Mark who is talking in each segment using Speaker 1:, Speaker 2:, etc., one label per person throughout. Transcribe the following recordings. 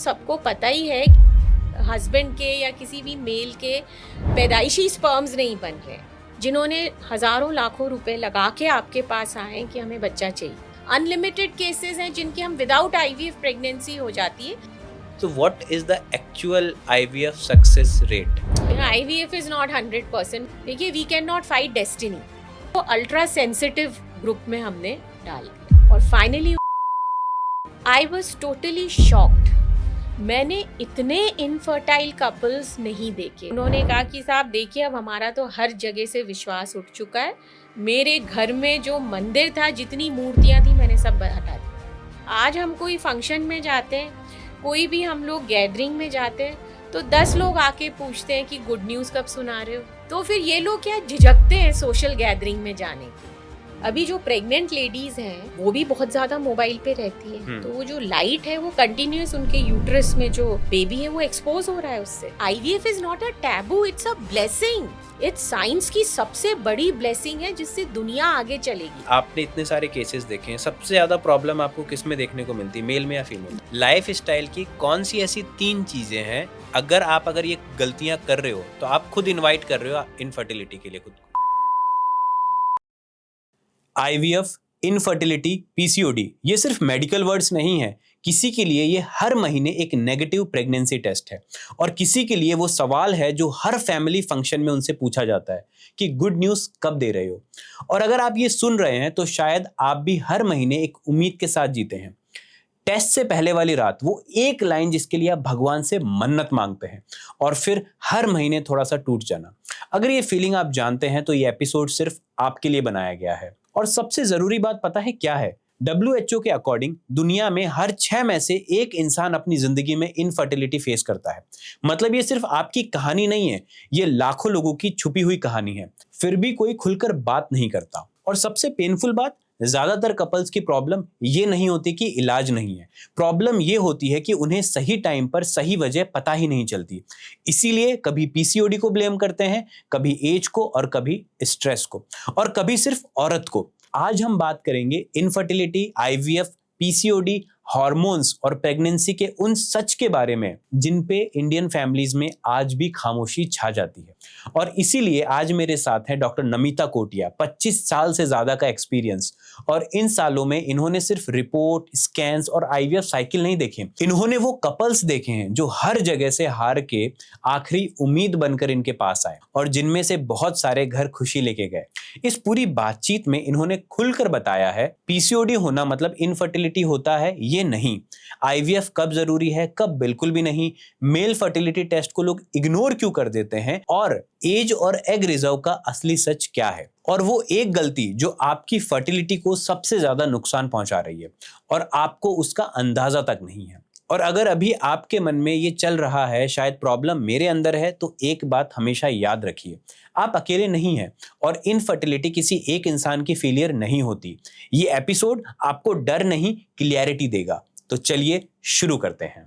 Speaker 1: सबको पता ही है हस्बैंड के या किसी भी मेल के पैदाइशी स्पर्म्स नहीं बन रहे, जिन्होंने हजारों लाखों रुपए लगा के आपके पास आए कि हमें बच्चा चाहिए। अनलिमिटेड केसेस हैं जिनके हम विदाउट आईवीएफ प्रेगनेंसी हो जाती है।
Speaker 2: So what is the actual IVF success rate?
Speaker 1: IVF is not 100%। देखिए, we can not fight destiny. तो अल्ट्रा सेंसिटिव ग्रुप में हमने डाल दिया और finally I was totally shocked. मैंने इतने इनफर्टाइल कपल्स नहीं देखे। उन्होंने कहा कि साहब देखिए, अब हमारा तो हर जगह से विश्वास उठ चुका है। मेरे घर में जो मंदिर था, जितनी मूर्तियां थी, मैंने सब हटा दी। आज हम कोई फंक्शन में जाते हैं, कोई भी हम लोग गैदरिंग में जाते हैं, तो 10 लोग आके पूछते हैं कि गुड न्यूज़ कब सुना रहे हो। तो फिर ये लोग क्या झिझकते हैं सोशल गैदरिंग में जाने की। अभी जो प्रेग्नेंट लेडीज हैं वो भी बहुत ज्यादा मोबाइल पे रहती है, तो वो जो लाइट है वो कंटिन्यूअस उनके यूट्रस में जो बेबी है वो एक्सपोज हो रहा है उससे। IVF is not a taboo, it's a blessing. It's science की सबसे बड़ी ब्लेसिंग है जिससे दुनिया आगे चलेगी।
Speaker 2: आपने इतने सारे केसेस देखे हैं, सबसे ज्यादा प्रॉब्लम आपको किस में देखने को मिलती है, मेल में या फीमेल? लाइफ स्टाइल की कौन सी ऐसी 3 चीजें हैं अगर ये गलतियां कर रहे हो तो आप खुद इनवाइट कर रहे हो इनफर्टिलिटी के लिए खुद को? आईवीएफ, इनफर्टिलिटी, पीसीओडी, ये सिर्फ मेडिकल वर्ड्स नहीं है। किसी के लिए ये हर महीने एक नेगेटिव प्रेगनेंसी टेस्ट है और किसी के लिए वो सवाल है जो हर फैमिली फंक्शन में उनसे पूछा जाता है कि गुड न्यूज़ कब दे रहे हो। और अगर आप ये सुन रहे हैं तो शायद आप भी हर महीने एक उम्मीद के साथ जीते हैं। टेस्ट से पहले वाली रात, वो एक लाइन जिसके लिए आप भगवान से मन्नत मांगते हैं, और फिर हर महीने थोड़ा सा टूट जाना। अगर ये फीलिंग आप जानते हैं तो ये एपिसोड सिर्फ आपके लिए बनाया गया है। और सबसे जरूरी बात पता है क्या है? WHO के अकॉर्डिंग दुनिया में हर 6 में से 1 इंसान अपनी जिंदगी में इनफर्टिलिटी फेस करता है। मतलब ये सिर्फ आपकी कहानी नहीं है, ये लाखों लोगों की छुपी हुई कहानी है। फिर भी कोई खुलकर बात नहीं करता। और सबसे पेनफुल बात, ज्यादातर कपल्स की प्रॉब्लम ये नहीं होती कि इलाज नहीं है, प्रॉब्लम ये होती है कि उन्हें सही टाइम पर सही वजह पता ही नहीं चलती। इसीलिए कभी पीसीओडी को ब्लेम करते हैं, कभी एज को, और कभी स्ट्रेस को, और कभी सिर्फ औरत को। आज हम बात करेंगे इनफर्टिलिटी, आईवीएफ, पीसीओडी, हार्मोन्स और प्रेगनेंसी के उन सच के बारे में जिन पे इंडियन फैमिलीज में आज भी खामोशी छा जाती है। और इसीलिए आज मेरे साथ है डॉक्टर नमिता कोटिया। 25 साल से ज्यादा का एक्सपीरियंस, और इन सालों में इन्होंने सिर्फ रिपोर्ट, स्कैन्स और आईवीएफ साइकिल नहीं देखे, इन्होंने वो कपल्स देखे हैं जो हर जगह से हार के आखिरी उम्मीद बनकर इनके पास आए, और जिनमें से बहुत सारे घर खुशी लेके गए। इस पूरी बातचीत में इन्होंने खुलकर बताया है पीसीओडी होना मतलब इनफर्टिलिटी होता है ये नहीं, आईवीएफ कब जरूरी है, कब बिल्कुल भी नहीं, मेल फर्टिलिटी टेस्ट को लोग इग्नोर क्यों कर देते हैं, और एज और एग रिजर्व का असली सच क्या है, और वो एक गलती जो आपकी फर्टिलिटी को सबसे ज्यादा नुकसान पहुंचा रही है और आपको उसका अंदाजा तक नहीं है। और अगर अभी आपके मन में ये चल रहा है शायद प्रॉब्लम मेरे अंदर है, तो एक बात हमेशा याद रखिए, आप अकेले नहीं हैं और इनफर्टिलिटी किसी एक इंसान की फेलियर नहीं होती। ये एपिसोड आपको डर नहीं, क्लियरिटी देगा। तो चलिए शुरू करते हैं।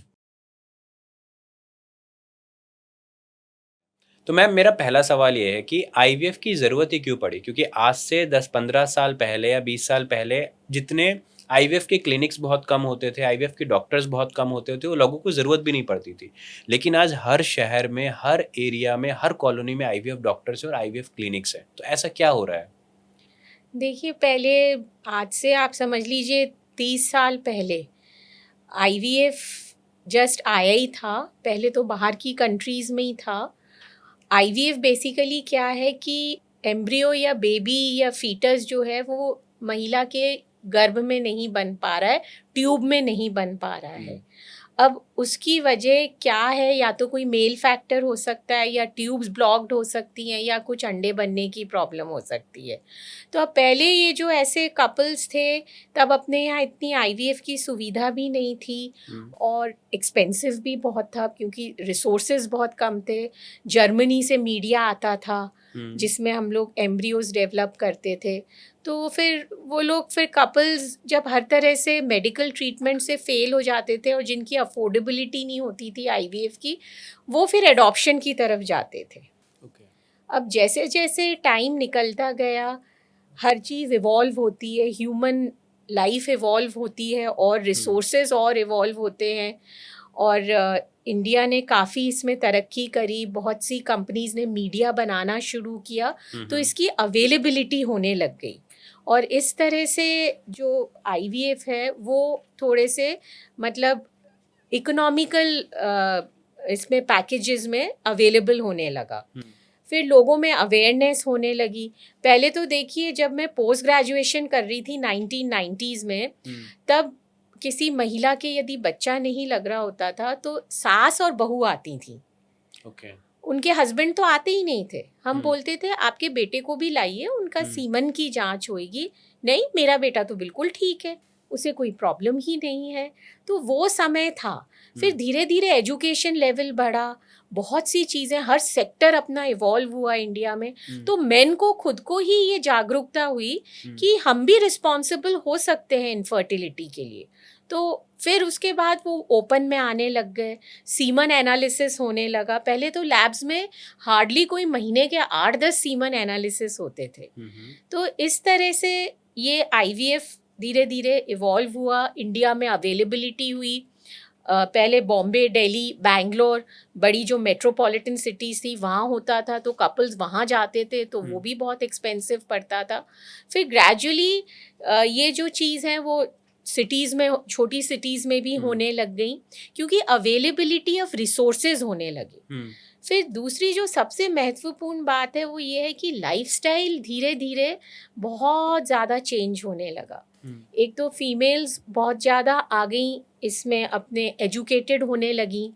Speaker 2: तो मैम, मेरा पहला सवाल ये है कि आईवीएफ की ज़रूरत ही क्यों पड़ी? क्योंकि आज से 10-15 साल पहले या 20 साल पहले जितने आईवीएफ के क्लिनिक्स बहुत कम होते थे, आईवीएफ के डॉक्टर्स बहुत कम होते थे, वो लोगों को ज़रूरत भी नहीं पड़ती थी। लेकिन आज हर शहर में, हर एरिया में, हर कॉलोनी में आईवीएफ डॉक्टर्स और आईवीएफ क्लिनिक्स हैं। तो ऐसा क्या हो रहा है?
Speaker 1: देखिए, पहले आज से आप समझ लीजिए 30 साल पहले आईवीएफ जस्ट आया ही था। पहले तो बाहर की कंट्रीज़ में ही था। आईवीएफ बेसिकली क्या है कि एम्ब्रियो या बेबी या फीटस जो है वो महिला के गर्भ में नहीं बन पा रहा है, ट्यूब में नहीं बन पा रहा है। अब उसकी वजह क्या है? या तो कोई मेल फैक्टर हो सकता है, या ट्यूब्स ब्लॉक्ड हो सकती हैं, या कुछ अंडे बनने की प्रॉब्लम हो सकती है। तो अब पहले ये जो ऐसे कपल्स थे, तब अपने यहाँ इतनी आईवीएफ की सुविधा भी नहीं थी और एक्सपेंसिव भी बहुत था क्योंकि रिसोर्सेज बहुत कम थे। जर्मनी से मीडिया आता था जिसमें हम लोग एम्ब्रियोज डेवलप करते थे। तो फिर वो लोग, फिर कपल्स जब हर तरह से मेडिकल ट्रीटमेंट से फेल हो जाते थे और जिनकी अफोर्डेबिलिटी नहीं होती थी आईवीएफ की, वो फिर एडॉप्शन की तरफ जाते थे। अब जैसे जैसे टाइम निकलता गया, हर चीज़ इवॉल्व होती है, ह्यूमन लाइफ इवॉल्व होती है और रिसोर्सेज और इवॉल्व होते हैं, और इंडिया ने काफ़ी इसमें तरक्की करी, बहुत सी कंपनीज़ ने मीडिया बनाना शुरू किया, तो इसकी अवेलेबिलिटी होने लग गई। और इस तरह से जो IVF है वो थोड़े से मतलब इकोनॉमिकल इसमें पैकेजेस में अवेलेबल होने लगा। फिर लोगों में अवेयरनेस होने लगी। पहले तो देखिए, जब मैं पोस्ट ग्रेजुएशन कर रही थी 1990s में, तब किसी महिला के यदि बच्चा नहीं लग रहा होता था तो सास और बहू आती थी। उनके हस्बैंड तो आते ही नहीं थे। हम बोलते थे आपके बेटे को भी लाइए, उनका सीमन की जांच होएगी। नहीं, मेरा बेटा तो बिल्कुल ठीक है, उसे कोई प्रॉब्लम ही नहीं है। तो वो समय था। फिर धीरे धीरे एजुकेशन लेवल बढ़ा, बहुत सी चीज़ें, हर सेक्टर अपना इवॉल्व हुआ इंडिया में। तो मेन को खुद को ही ये जागरूकता हुई कि हम भी रिस्पॉन्सिबल हो सकते हैं इनफर्टिलिटी के लिए। तो फिर उसके बाद वो ओपन में आने लग गए, सीमन एनालिसिस होने लगा। पहले तो लैब्स में हार्डली कोई महीने के 8-10 सीमन एनालिसिस होते थे। तो इस तरह से ये IVF धीरे धीरे इवॉल्व हुआ, इंडिया में अवेलेबिलिटी हुई। पहले बॉम्बे, दिल्ली, बैंगलोर, बड़ी जो मेट्रोपॉलिटन सिटीज़ थी वहाँ होता था, तो कपल्स वहाँ जाते थे, तो वो भी बहुत एक्सपेंसिव पड़ता था। फिर ग्रेजुअली ये जो चीज़ है वो सिटीज़ में, छोटी सिटीज़ में भी होने लग गई, क्योंकि अवेलेबिलिटी ऑफ रिसोर्सेज होने लगी। फिर दूसरी जो सबसे महत्वपूर्ण बात है वो ये है कि लाइफस्टाइल धीरे धीरे बहुत ज़्यादा चेंज होने लगा। एक तो फीमेल्स बहुत ज़्यादा आ गई इसमें, अपने एजुकेटेड होने लगी,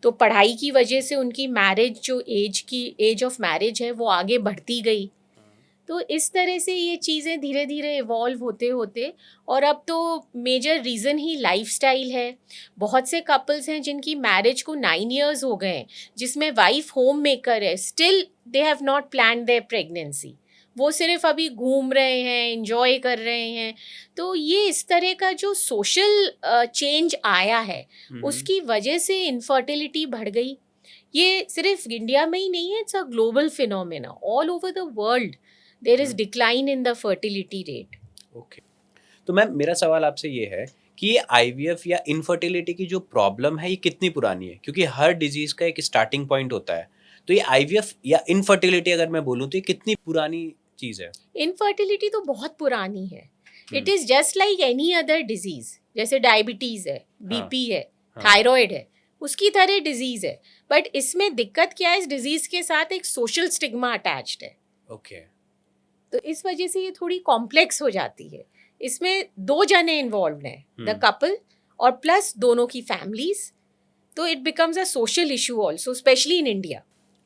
Speaker 1: तो पढ़ाई की वजह से उनकी मैरिज, जो एज ऑफ मैरिज है वो आगे बढ़ती गई। तो इस तरह से ये चीज़ें धीरे धीरे इवॉल्व होते होते, और अब तो मेजर रीज़न ही लाइफस्टाइल है। बहुत से कपल्स हैं जिनकी मैरिज को 9 years हो गए हैं, जिसमें वाइफ होम मेकर है, still they have not plan there pregnancy. वो सिर्फ अभी घूम रहे हैं, एंजॉय कर रहे हैं। तो ये इस तरह का जो सोशल चेंज आया है, उसकी वजह से इनफर्टिलिटी बढ़ गई। ये सिर्फ इंडिया में ही नहीं है, it's a global phenomena. All over the world there is decline in the fertility rate.
Speaker 2: Okay, तो मैम मेरा सवाल आपसे ये है कि ये IVF या इनफर्टिलिटी की जो प्रॉब्लम है ये कितनी पुरानी है? क्योंकि हर डिजीज का एक स्टार्टिंग पॉइंट होता है। तो ये IVF या इनफर्टिलिटी अगर मैं बोलूँ तो ये कितनी पुरानी चीज़ है?
Speaker 1: इनफर्टिलिटी तो बहुत पुरानी है। It is just like any other disease. जैसे डायबिटीज़ है, BP है, थायराइड है, उसकी तरह डिजीज़ है। बट इसमें दिक्कत क्या है, इस डिजीज़ के साथ एक सोशल स्टिग्मा अटैच्ड है।
Speaker 2: ओके,
Speaker 1: तो इस वजह से ये थोड़ी कॉम्प्लेक्स हो जाती है। इसमें 2 जने इन्वॉल्व हैं, द कपल और प्लस दोनों की फैमिलीज। तो it becomes a social issue also, specially in India.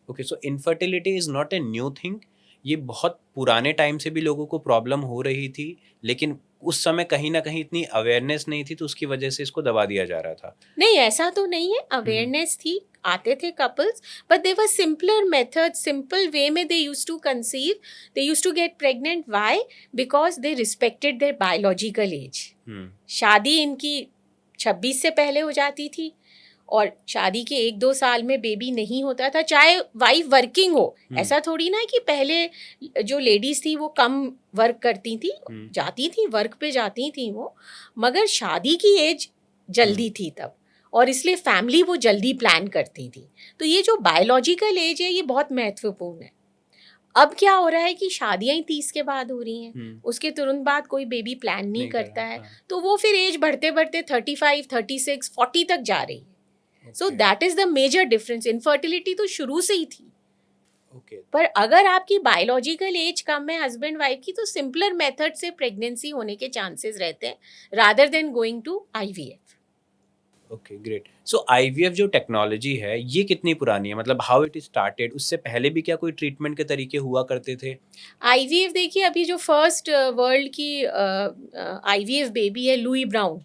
Speaker 2: Okay, so infertility is not a new thing. ये बहुत पुराने टाइम से भी लोगों को प्रॉब्लम हो रही थी, लेकिन उस समय कहीं ना कहीं इतनी अवेयरनेस नहीं थी, तो उसकी वजह से इसको दबा दिया जा रहा था।
Speaker 1: नहीं, ऐसा तो नहीं है, अवेयरनेस थी, आते थे couples, but they were simpler method, simple way में they used to conceive, they used to get pregnant. Why? Because they respected their biological age. शादी इनकी 26 से पहले हो जाती थी, और शादी के 1-2 साल में बेबी नहीं होता था, चाहे वाइफ वर्किंग हो। ऐसा थोड़ी ना कि पहले जो लेडीज थी वो कम वर्क करती थी, जाती थी वर्क पे जाती थी वो, मगर शादी की एज जल्दी थी तब, और इसलिए फैमिली वो जल्दी प्लान करती थी। तो ये जो बायोलॉजिकल एज है ये बहुत महत्वपूर्ण है। अब क्या हो रहा है कि शादियां ही 30 के बाद हो रही हैं, उसके तुरंत बाद कोई बेबी प्लान नहीं करता है, तो वो फिर एज बढ़ते बढ़ते 35, 36, 40 तक जा रही है। So that is the major difference. Infertility तो शुरू से ही थी। पर अगर आपकी बायोलॉजिकल एज कम है हस्बैंड वाइफ की, तो सिंपलर मेथड से प्रेगनेंसी होने के चांसेस रहते हैं, rather than going to IVF।
Speaker 2: Okay, great. So IVF जो टेक्नोलॉजी है ये कितनी पुरानी है? मतलब हाउ इट स्टार्टेड? उससे पहले भी क्या कोई ट्रीटमेंट के तरीके हुआ करते थे?
Speaker 1: IVF देखिए, अभी जो फर्स्ट वर्ल्ड की IVF बेबी है, Louise Brown,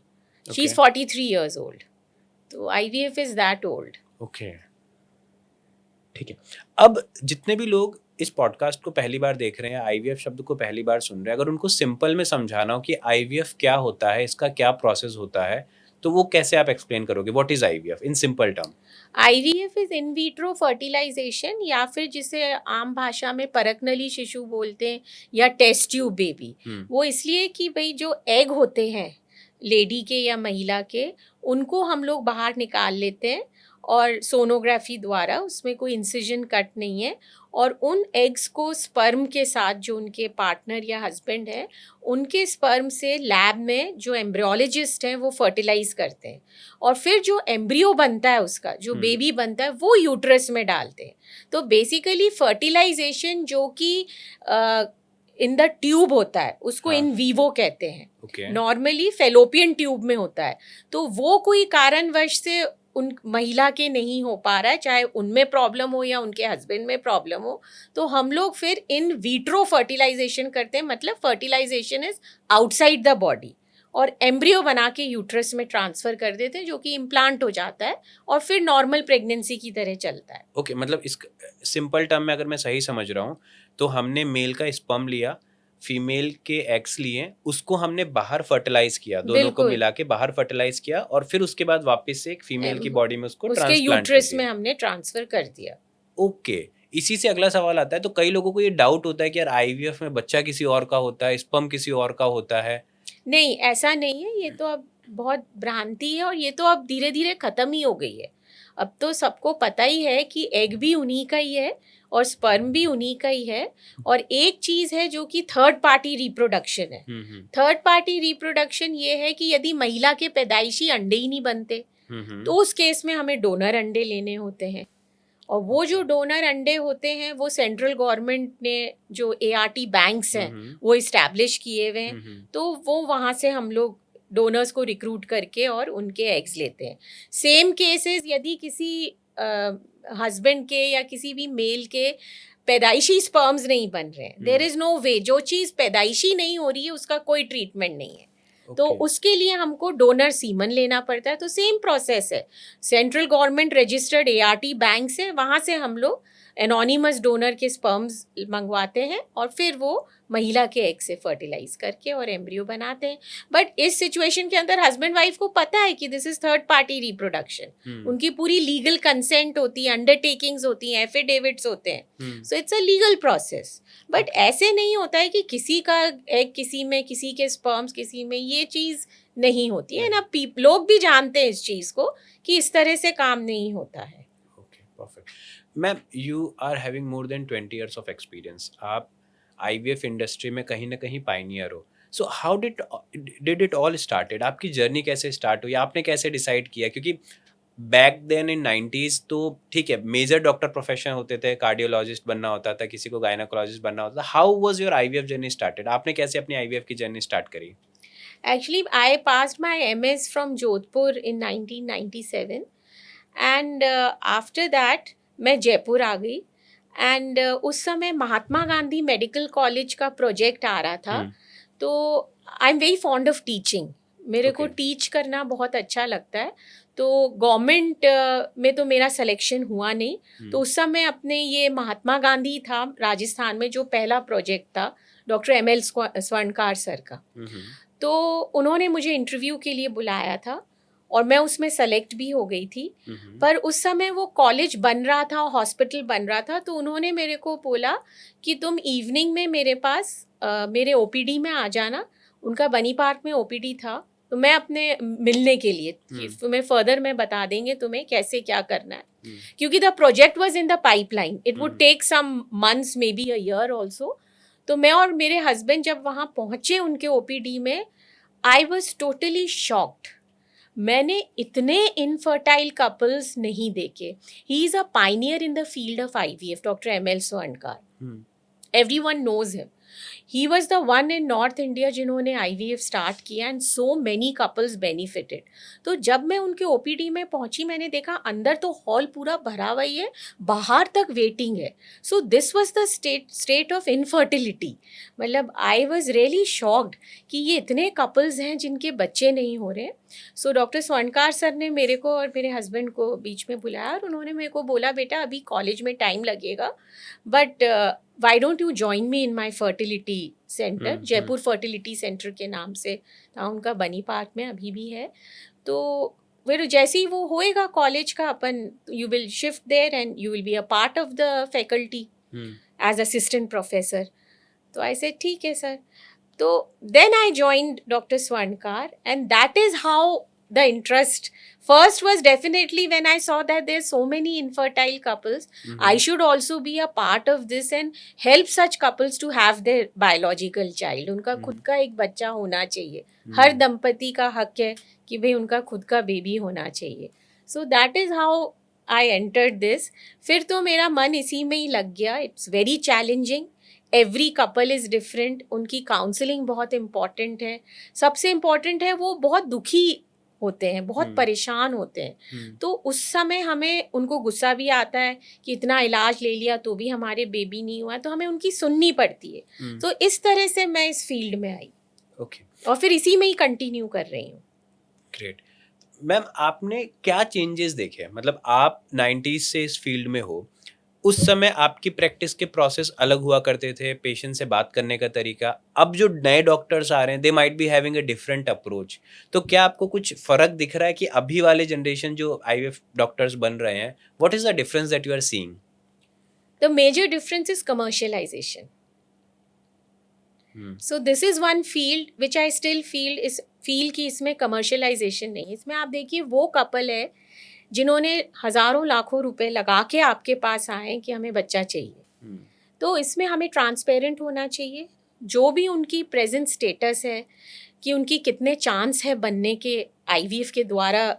Speaker 1: she is 43 years old। तो IVF is that old.
Speaker 2: Okay, ठीक है। अब जितने भी लोग इस पॉडकास्ट को पहली बार देख रहे हैं, IVF शब्द को पहली बार सुन रहे हैं, अगर उनको सिंपल में समझाना हो कि IVF क्या होता है, इसका क्या प्रोसेस होता है, तो वो कैसे आप एक्सप्लेन करोगे? What is IVF in simple term?
Speaker 1: IVF is in vitro fertilisation, या फिर जिसे आम भाषा में परकनली शिशु बोलते हैं, या टेस्ट ट्यूब बेबी। वो इसलिए कि भाई जो एग होते हैं लेडी के या महिला के, उनको हम लोग बाहर निकाल लेते हैं और सोनोग्राफी द्वारा, उसमें कोई इंसिजन कट नहीं है, और उन एग्स को स्पर्म के साथ, जो उनके पार्टनर या हस्बैंड है उनके स्पर्म से लैब में जो एम्ब्रियोलॉजिस्ट हैं वो फर्टिलाइज करते हैं, और फिर जो एम्ब्रियो बनता है उसका, जो बेबी बनता है, वो यूट्रस में डालते हैं। तो बेसिकली फर्टिलाइजेशन जो कि इन द ट्यूब होता है उसको इन वीवो कहते हैं, नॉर्मली फेलोपियन ट्यूब में होता है। तो वो कोई कारणवश से उन महिला के नहीं हो पा रहा है, चाहे उनमें प्रॉब्लम हो या उनके हस्बैंड में प्रॉब्लम हो, तो हम लोग फिर इन विट्रो फर्टिलाइजेशन करते हैं। मतलब fertilisation is outside the body, और एम्ब्रियो बना के यूट्रस में ट्रांसफर कर देते हैं, जो कि इम्प्लांट हो जाता है और फिर नॉर्मल प्रेगनेंसी की तरह चलता है।
Speaker 2: ओके, मतलब इस सिंपल टर्म में अगर मैं सही समझ रहा हूँ तो हमने मेल का स्पर्म लिया, फीमेल के एग्स लिए, उसको हमने बाहर फर्टिलाइज किया, दोनों को मिला के बाहर फर्टिलाइज किया, और फिर उसके बाद वापस से एक फीमेल की बॉडी में उसको
Speaker 1: उसके यूट्रस में हमने ट्रांसफर कर दिया।
Speaker 2: ओके, इसी से अगला सवाल आता है, तो कई लोगों को ये डाउट होता है कि यार आईवीएफ में बच्चा किसी और का होता है, स्पर्म किसी और का होता है।
Speaker 1: नहीं, ऐसा नहीं है, ये तो अब बहुत भ्रांति है, और ये तो अब धीरे धीरे खत्म ही हो गई है। अब तो सबको पता ही है कि एग भी उन्हीं का ही है और स्पर्म भी उन्हीं का ही है। और एक चीज है जो कि थर्ड पार्टी रिप्रोडक्शन है। थर्ड पार्टी रिप्रोडक्शन ये है कि यदि महिला के पैदाइशी अंडे ही नहीं बनते तो उस केस में हमें डोनर अंडे लेने होते हैं, और वो जो डोनर अंडे होते हैं वो सेंट्रल गवर्नमेंट ने जो ART बैंक्स हैं वो इस्टेब्लिश किए हुए हैं, तो वो वहाँ से हम लोग डोनर्स को रिक्रूट करके और उनके एग्स लेते हैं। सेम केसेस यदि किसी हस्बैंड के या किसी भी मेल के पैदाइशी स्पर्म्स नहीं बन रहे हैं, देयर इज़ नो वे, जो चीज़ पैदाइशी नहीं हो रही है उसका कोई ट्रीटमेंट नहीं है। तो उसके लिए हमको डोनर सीमन लेना पड़ता है। तो सेम प्रोसेस है, central government registered ART bank से, वहाँ से हम लोग एनोनिमस डोनर के स्पर्म्स मंगवाते हैं और फिर वो महिला के एग से फर्टिलाइज करके और एम्ब्रियो बनाते हैं। बट इस सिचुएशन के अंदर हस्बैंड वाइफ को पता है कि this is third party reproduction, उनकी पूरी लीगल कंसेंट होती है, अंडरटेकिंग्स होती हैं, एफिडेविट्स होते हैं, so it's a legal process. But ऐसे नहीं होता है कि किसी का एग किसी में, किसी के स्पर्म्स किसी में, ये चीज़ नहीं होती है ना। लोग भी जानते हैं इस चीज़ को कि इस तरह से काम नहीं होता है।
Speaker 2: Okay, perfect. Ma'am, you are having more than 20 years of experience, आप IVF इंडस्ट्री में कहीं ना कहीं पायनियर हो। So how did it all started? आपकी जर्नी कैसे स्टार्ट हुई, आपने कैसे डिसाइड किया? क्योंकि बैक देन इन 90s तो ठीक है, मेजर डॉक्टर प्रोफेशन होते थे, कार्डियोलॉजिस्ट बनना होता था, किसी को गायनाकोलॉजिस्ट बनना होता था। How was your IVF journey started? आपने कैसे अपनी IVF की जर्नी स्टार्ट करी?
Speaker 1: Actually, I passed my MS from Jodhpur in 1997, and after that मैं जयपुर आ गई, एंड उस समय महात्मा गांधी मेडिकल कॉलेज का प्रोजेक्ट आ रहा था। तो I am very fond of teaching, मेरे को टीच करना बहुत अच्छा लगता है। तो गवर्नमेंट में तो मेरा सिलेक्शन हुआ नहीं, तो उस समय अपने ये महात्मा गांधी था राजस्थान में जो पहला प्रोजेक्ट था, डॉक्टर ML स्वर्णकार सर का, तो उन्होंने मुझे इंटरव्यू के लिए बुलाया था और मैं उसमें सेलेक्ट भी हो गई थी। पर उस समय वो कॉलेज बन रहा था, हॉस्पिटल बन रहा था, तो उन्होंने मेरे को बोला कि तुम इवनिंग में मेरे पास मेरे OPD में आ जाना। उनका बनी पार्क में OPD था, तो मैं अपने मिलने के लिए, तुम्हें फर्दर में बता देंगे तुम्हें कैसे क्या करना है, क्योंकि the project was in the pipeline, it would take some months, maybe a year also. तो मैं और मेरे हस्बैंड जब वहाँ पहुँचे उनके OPD में, आई वॉज टोटली शॉक्ड। मैंने इतने इनफर्टाइल कपल्स नहीं देखे। He is a pioneer in the field of IVF, doctor ML Swarnkar, everyone knows him. He was the one in North India जिन्होंने IVF स्टार्ट किया, and so many couples benefited. तो जब मैं उनके OPD में पहुंची, मैंने देखा अंदर तो हॉल पूरा भरा हुआ ही है, बाहर तक वेटिंग है। So this was the state of infertility. मतलब आई वाज रियली शॉक्ड कि ये इतने कपल्स हैं जिनके बच्चे नहीं हो रहे। सो डॉक्टर स्वर्णकार सर ने मेरे को और मेरे हस्बैंड को बीच में बुलाया और उन्होंने मेरे को बोला, बेटा अभी कॉलेज में टाइम लगेगा, but why don't you join me in my fertility centre, Jaipur fertility centre के नाम से था उनका, बनी पार्क में अभी भी है। तो फिर जैसे ही वो होएगा कॉलेज का, अपन you will shift there and you will be a part of the faculty as assistant professor. तो आई सेड ठीक है सर। तो then I joined doctor Swarnkar, and that is how the interest first was definitely when I saw that there's so many infertile couples. I should also be a part of this and help such couples to have their biological child. उनका खुद का एक बच्चा होना चाहिए. हर दंपति का हक है कि भाई उनका खुद का बेबी होना चाहिए. So that is how I entered this. फिर तो मेरा मन इसी में ही लग गया. It's very challenging. Every couple is different. उनकी काउंसलिंग बहुत इम्पॉर्टेंट है. सबसे इम्पॉर्टेंट है वो बहुत दुखी होते हैं, बहुत परेशान होते हैं. तो उस समय हमें उनको गुस्सा भी आता है कि इतना इलाज ले लिया तो भी हमारे बेबी नहीं हुआ, तो हमें उनकी सुननी पड़ती है. तो इस तरह से मैं इस फील्ड में आई.
Speaker 2: ओके.
Speaker 1: और फिर इसी में ही कंटिन्यू कर रही हूँ.
Speaker 2: ग्रेट. मैम, आपने क्या चेंजेस देखे? मतलब आप 90s से इस फील्ड में हो, उस समय आपकी प्रैक्टिस के प्रोसेस अलग हुआ करते थे, पेशेंट से बात करने का तरीका. अब जो नए डॉक्टर्स आ रहे हैं, they might be having a different approach. तो क्या आपको कुछ फर्क दिख रहा है कि अभी वाले जनरेशन जो आईवीएफ डॉक्टर्स बन रहे हैं, what is the difference that you are seeing?
Speaker 1: The major difference is commercialisation. So this is one field which I still feel कि इसमें कमर्शियलाइजेशन नहीं है. इसमें आप देखिए वो कपल है जिन्होंने हज़ारों लाखों रुपए लगा के आपके पास आए कि हमें बच्चा चाहिए. तो इसमें हमें ट्रांसपेरेंट होना चाहिए. जो भी उनकी प्रेजेंट स्टेटस है कि उनकी कितने चांस है बनने के, आईवीएफ के द्वारा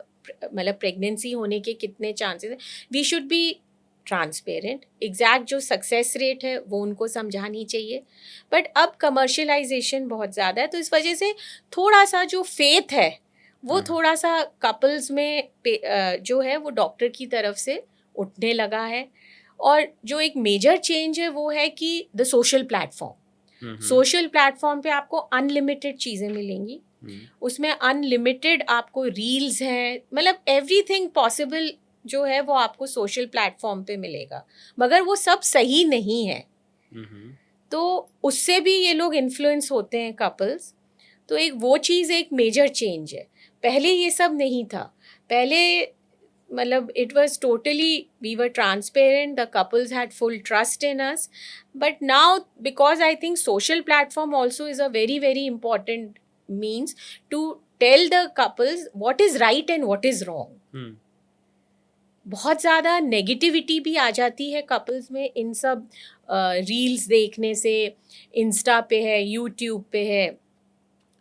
Speaker 1: मतलब प्रेगनेंसी होने के कितने चांसेस हैं, we should be transparent. Exact जो सक्सेस रेट है वो उनको समझानी चाहिए. बट अब कमर्शियलाइजेशन बहुत ज़्यादा है, तो इस वजह से थोड़ा सा जो फेथ है वो थोड़ा सा कपल्स में जो है वो डॉक्टर की तरफ से उठने लगा है. और जो एक मेजर चेंज है वो है कि the social platform. Social platform पे आपको अनलिमिटेड चीज़ें मिलेंगी. उसमें अनलिमिटेड आपको रील्स हैं, मतलब एवरीथिंग पॉसिबल जो है वो आपको सोशल प्लेटफॉर्म पे मिलेगा. मगर वो सब सही नहीं है. तो उससे भी ये लोग इन्फ्लुएंस होते हैं कपल्स. तो एक वो चीज़ एक मेजर चेंज है. पहले ये सब नहीं था. पहले मतलब it was totally we were transparent, the couples had full trust in us. But now because I think social platform also is a very very important means to tell the couples what is right and what is wrong. बहुत ज़्यादा negativity भी आ जाती है couples में इन सब reels देखने से. Insta पे है, यूट्यूब पे है.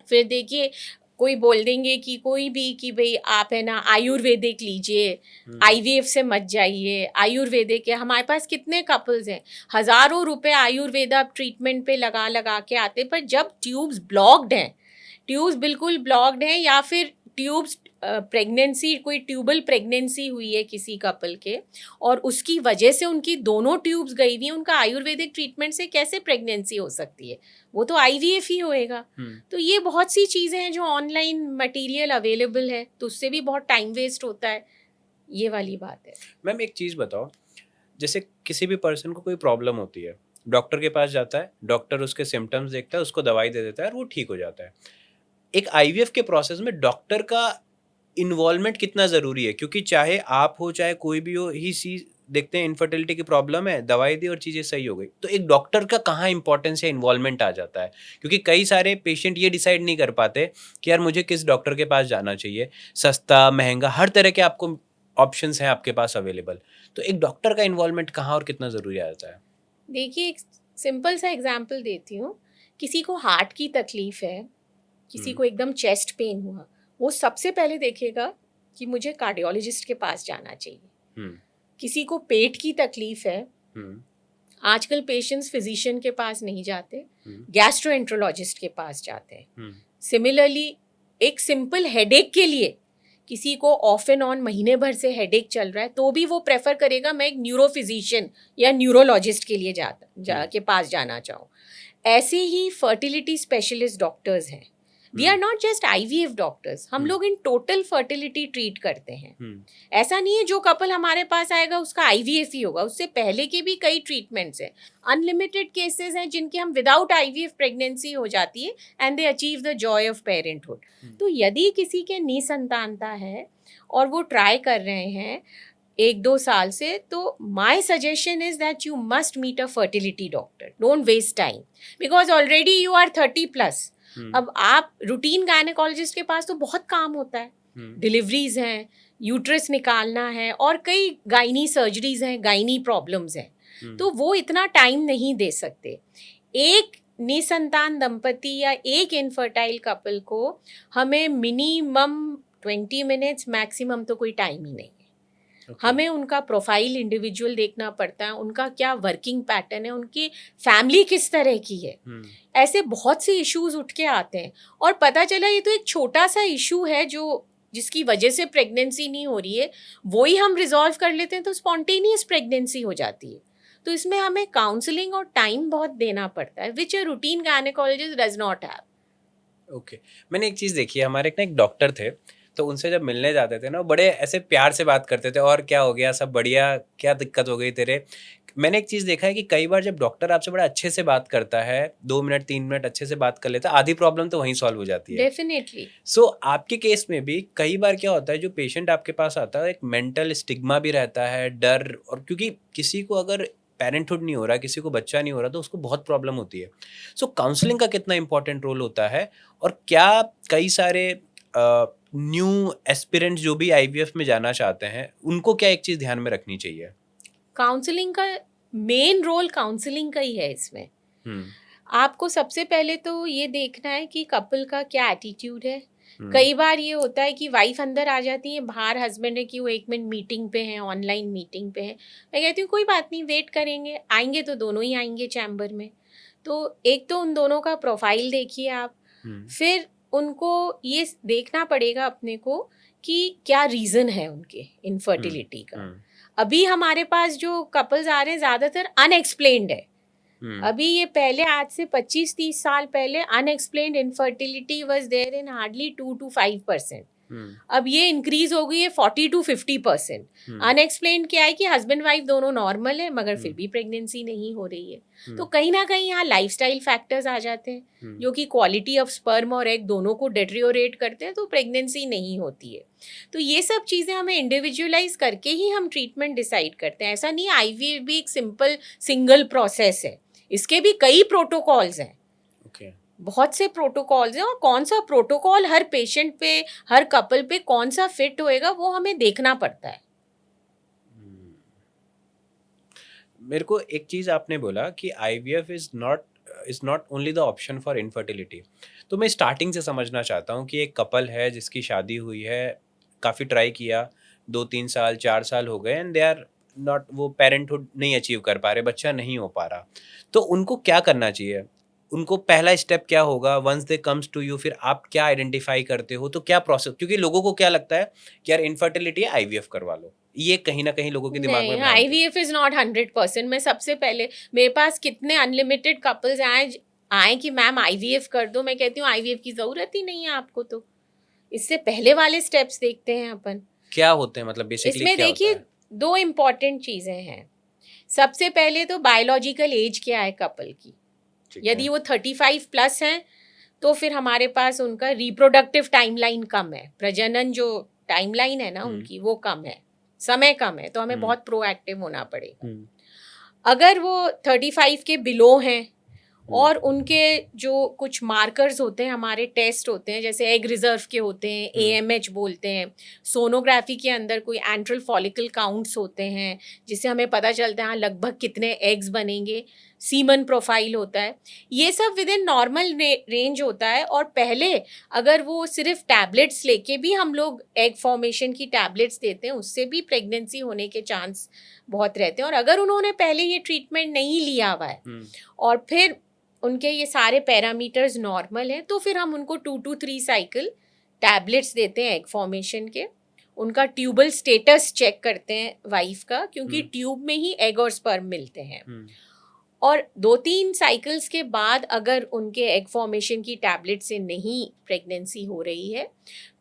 Speaker 1: फिर देखिए कोई बोल देंगे कि कोई भी कि भाई आप है ना आयुर्वेदिक लीजिए, आईवीएफ से मत जाइए. आयुर्वेदिक है, हमारे पास कितने कपल्स हैं हज़ारों रुपए आयुर्वेदा ट्रीटमेंट पे लगा लगा के आते, पर जब ट्यूब्स ब्लॉक्ड हैं, ट्यूब्स बिल्कुल ब्लॉक्ड हैं, या फिर ट्यूब्स प्रेगनेंसी, कोई ट्यूबल प्रेगनेंसी हुई है किसी कपल के और उसकी वजह से उनकी दोनों ट्यूब्स गई हुई हैं, उनका आयुर्वेदिक ट्रीटमेंट से कैसे प्रेगनेंसी हो सकती है? वो तो आईवीएफ ही होएगा. तो ये बहुत सी चीज़ें हैं जो ऑनलाइन मटेरियल अवेलेबल है, तो उससे भी बहुत टाइम वेस्ट होता है. ये वाली बात है.
Speaker 2: मैम, एक चीज़ बताओ, जैसे किसी भी पर्सन को कोई प्रॉब्लम होती है, डॉक्टर के पास जाता है, डॉक्टर उसके सिम्टम्स देखता है, उसको दवाई दे देता है और वो ठीक हो जाता है. एक आईवीएफ के प्रोसेस में डॉक्टर का इन्वॉल्वमेंट कितना ज़रूरी है? क्योंकि चाहे आप हो चाहे कोई भी हो, ही सी देखते हैं इनफर्टिलिटी की प्रॉब्लम है, दवाई दी और चीज़ें सही हो गई. तो एक डॉक्टर का कहाँ इंपॉर्टेंस या इन्वॉल्वमेंट आ जाता है? क्योंकि कई सारे पेशेंट ये डिसाइड नहीं कर पाते कि यार मुझे किस डॉक्टर के पास जाना चाहिए. सस्ता, महंगा, हर तरह के आपको ऑप्शंस हैं आपके पास अवेलेबल. तो एक डॉक्टर का इन्वॉल्वमेंट कहाँ और कितना ज़रूरी आ जाता है?
Speaker 1: देखिए एक सिंपल सा एग्जाम्पल देती हूँ. किसी को हार्ट की तकलीफ है, किसी को एकदम चेस्ट पेन हुआ, वो सबसे पहले देखेगा कि मुझे कार्डियोलॉजिस्ट के पास जाना चाहिए. किसी को पेट की तकलीफ है, आजकल पेशेंट्स फिजिशियन के पास नहीं जाते, गैस्ट्रोएंट्रोलॉजिस्ट के पास जाते हैं. सिमिलरली एक सिंपल हेडेक के लिए किसी को ऑफ एंड ऑन महीने भर से हेडेक चल रहा है तो भी वो प्रेफर करेगा मैं एक न्यूरो फिजिशियन या न्यूरोलॉजिस्ट के लिए के पास जाना चाहूँ. ऐसे ही फर्टिलिटी स्पेशलिस्ट डॉक्टर्स हैं. We are not just IVF doctors, हम लोग इन टोटल फर्टिलिटी ट्रीट करते हैं. ऐसा नहीं है जो कपल हमारे पास आएगा उसका आईवीएफ ही होगा, उससे पहले के भी कई ट्रीटमेंट्स हैं. अनलिमिटेड केसेस हैं जिनके हम विदाउट आईवीएफ प्रेगनेंसी हो जाती है and they achieve the Joy of parenthood. तो यदि किसी के निसंतानता है और वो ट्राई कर रहे हैं 1-2 साल से, तो my suggestion is that you must meet a fertility doctor. Don't waste time because already you are 30+. अब आप रूटीन गायनेकोलॉजिस्ट के पास तो बहुत काम होता है, डिलीवरीज हैं, यूट्रस निकालना है और कई गायनी सर्जरीज हैं, गायनी प्रॉब्लम्स हैं, तो वो इतना टाइम नहीं दे सकते। एक निसंतान दंपति या एक इनफर्टाइल कपल को हमें मिनिमम 20 मिनट्स, मैक्सिमम तो कोई टाइम ही नहीं है। हमें उनका प्रोफाइल इंडिविजुअल देखना पड़ता है, उनका क्या वर्किंग पैटर्न है, उनकी फैमिली किस तरह की है। ऐसे बहुत से इश्यूज उठ के आते हैं और पता चला ये तो एक छोटा सा इशू है जो जिसकी वजह से प्रेगनेंसी नहीं हो रही है, वो ही हम रिजॉल्व कर लेते हैं तो स्पॉन्टेनियस प्रेगनेंसी हो जाती है। तो इसमें हमें काउंसलिंग और टाइम बहुत देना पड़ता है, which a routine gynaecologist does not have.
Speaker 2: Okay, मैंने एक चीज़ देखी है, हमारे एक डॉक्टर थे, तो उनसे जब मिलने जाते थे ना, बड़े ऐसे प्यार से बात करते थे, और क्या हो गया, सब बढ़िया, क्या दिक्कत हो गई तेरे। मैंने एक चीज़ देखा है कि कई बार जब डॉक्टर आपसे बड़ा अच्छे से बात करता है, 2 मिनट 3 मिनट अच्छे से बात कर लेता है, आधी प्रॉब्लम तो वहीं सॉल्व हो जाती है।
Speaker 1: डेफिनेटली।
Speaker 2: सो आपके केस में भी कई बार क्या होता है, जो पेशेंट आपके पास आता है, एक मेंटल स्टिग्मा भी रहता है, डर, और क्योंकि किसी को अगर पेरेंटहुड नहीं हो रहा, किसी को बच्चा नहीं हो रहा, तो उसको बहुत प्रॉब्लम होती है। सो काउंसलिंग का कितना इंपॉर्टेंट रोल होता है, और क्या कई सारे न्यू एस्पिरेंट्स जो भी आईवीएफ में जाना चाहते हैं, उनको क्या एक चीज़ ध्यान में रखनी चाहिए?
Speaker 1: काउंसलिंग का मेन रोल काउंसलिंग का ही है इसमें। आपको सबसे पहले तो ये देखना है कि कपल का क्या एटीट्यूड है। कई बार ये होता है कि वाइफ अंदर आ जाती है, बाहर हस्बैंड है कि वो 1 मिनट मीटिंग पे हैं, ऑनलाइन मीटिंग पे हैं। मैं कहती हूँ कोई बात नहीं, वेट करेंगे, आएंगे तो दोनों ही आएंगे चैम्बर में। तो एक तो उन दोनों का प्रोफाइल देखिए आप, फिर उनको ये देखना पड़ेगा अपने को कि क्या रीज़न है उनके इनफर्टिलिटी का। अभी हमारे पास जो कपल्स आ रहे हैं ज़्यादातर अनएक्सप्लेन्ड है। अभी ये पहले आज से 25-30 साल पहले unexplained infertility was there in hardly 2 to 5%। अब ये इंक्रीज हो गई है 40 to 50%। अनएक्सप्लेन्ड क्या है कि हस्बैंड वाइफ दोनों नॉर्मल है मगर फिर भी प्रेगनेंसी नहीं हो रही है। तो कहीं ना कहीं यहाँ लाइफस्टाइल फैक्टर्स आ जाते हैं जो कि क्वालिटी ऑफ स्पर्म और एग दोनों को डेट्रियोरेट करते हैं, तो प्रेगनेंसी नहीं होती है। तो ये सब चीज़ें हमें इंडिविजुअलाइज करके ही हम ट्रीटमेंट डिसाइड करते हैं। ऐसा नहीं, आईवीएफ भी एक सिंपल सिंगल प्रोसेस है, इसके भी कई प्रोटोकॉल्स हैं। बहुत से प्रोटोकॉल्स हैं और कौन सा प्रोटोकॉल हर पेशेंट पे, हर कपल पे कौन सा फिट होएगा वो हमें देखना पड़ता है।
Speaker 2: मेरे को एक चीज़ आपने बोला कि IVF is not only the option for infertility. तो मैं स्टार्टिंग से समझना चाहता हूँ कि एक कपल है जिसकी शादी हुई है, काफ़ी ट्राई किया, 2-3 साल 4 साल हो गए, एंड दे आर नॉट, वो पेरेंटहुड नहीं अचीव कर पा रहे, बच्चा नहीं हो पा रहा, तो उनको क्या करना चाहिए? उनको पहला स्टेप क्या होगा? Once they comes to you, फिर आप क्या आइडेंटिफाई करते हो? तो क्या प्रोसेस, क्योंकि लोगों को क्या लगता है कि यार इनफर्टिलिटी है, आईवीएफ करवा लो, ये कहीं ना कहीं लोगों के दिमाग में
Speaker 1: आईवीएफ इज नॉट 100%। मैं सबसे पहले, मेरे पास कितने अनलिमिटेड कपल्स आए कि मैम आईवीएफ कर दो, मैं कहती हूँ आईवीएफ की जरूरत ही नहीं है आपको, तो इससे पहले वाले स्टेप्स देखते हैं अपन।
Speaker 2: क्या होते हैं, मतलब बेसिकली
Speaker 1: इसमें देखिए 2 इम्पॉर्टेंट चीजें हैं। सबसे पहले तो बायोलॉजिकल एज क्या है कपल की। यदि वो 35 प्लस हैं तो फिर हमारे पास उनका रिप्रोडक्टिव टाइमलाइन कम है, प्रजनन जो टाइमलाइन है ना उनकी वो कम है, समय कम है, तो हमें बहुत प्रोएक्टिव होना पड़ेगा। अगर वो 35 के बिलो हैं और उनके जो कुछ मार्कर्स होते हैं, हमारे टेस्ट होते हैं, जैसे एग रिजर्व के होते हैं, AMH बोलते हैं, सोनोग्राफी के अंदर कोई एंट्रल फॉलिकल काउंट्स होते हैं जिससे हमें पता चलता है हाँ लगभग कितने एग्स बनेंगे, सीमन प्रोफाइल होता है, ये सब विद इन नॉर्मल रेंज होता है। और पहले अगर वो सिर्फ टैबलेट्स लेके भी हम लोग एग फॉर्मेशन की टैबलेट्स देते हैं, उससे भी प्रेगनेंसी होने के चांस बहुत रहते हैं। और अगर उन्होंने पहले ये ट्रीटमेंट नहीं लिया हुआ है और फिर उनके ये सारे पैरामीटर्स नॉर्मल हैं, तो फिर हम उनको 2 to 3 साइकिल टैबलेट्स देते हैं एग फॉर्मेशन के। उनका ट्यूबल स्टेटस चेक करते हैं वाइफ का, क्योंकि ट्यूब में ही एग और स्पर्म मिलते हैं। और 2-3 साइकिल्स के बाद अगर उनके एग फॉर्मेशन की टैबलेट से नहीं प्रेगनेंसी हो रही है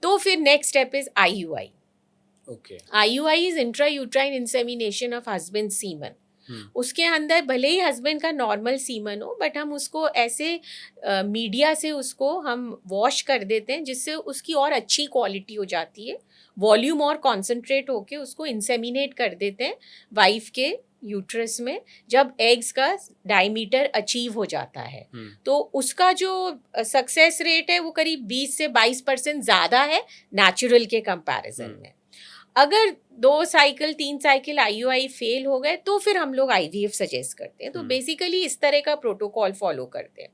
Speaker 1: तो फिर next step is IUI। IUI is intra uterine insemination of husband semen. उसके अंदर भले ही हस्बैंड का नॉर्मल सीमन हो, बट हम उसको ऐसे मीडिया से उसको हम वॉश कर देते हैं जिससे उसकी और अच्छी क्वालिटी हो जाती है, वॉल्यूम और कॉन्सेंट्रेट होके उसको इंसेमिनेट कर देते हैं वाइफ के यूट्रस में जब एग्स का डायमीटर अचीव हो जाता है, तो उसका जो सक्सेस रेट है वो करीब 20 से 22% ज़्यादा है नेचुरल के कंपैरिजन में। अगर 2 साइकिल 3 साइकिल IUI फेल हो गए तो फिर हम लोग IVF सजेस्ट करते हैं। तो बेसिकली इस तरह का प्रोटोकॉल फॉलो करते हैं।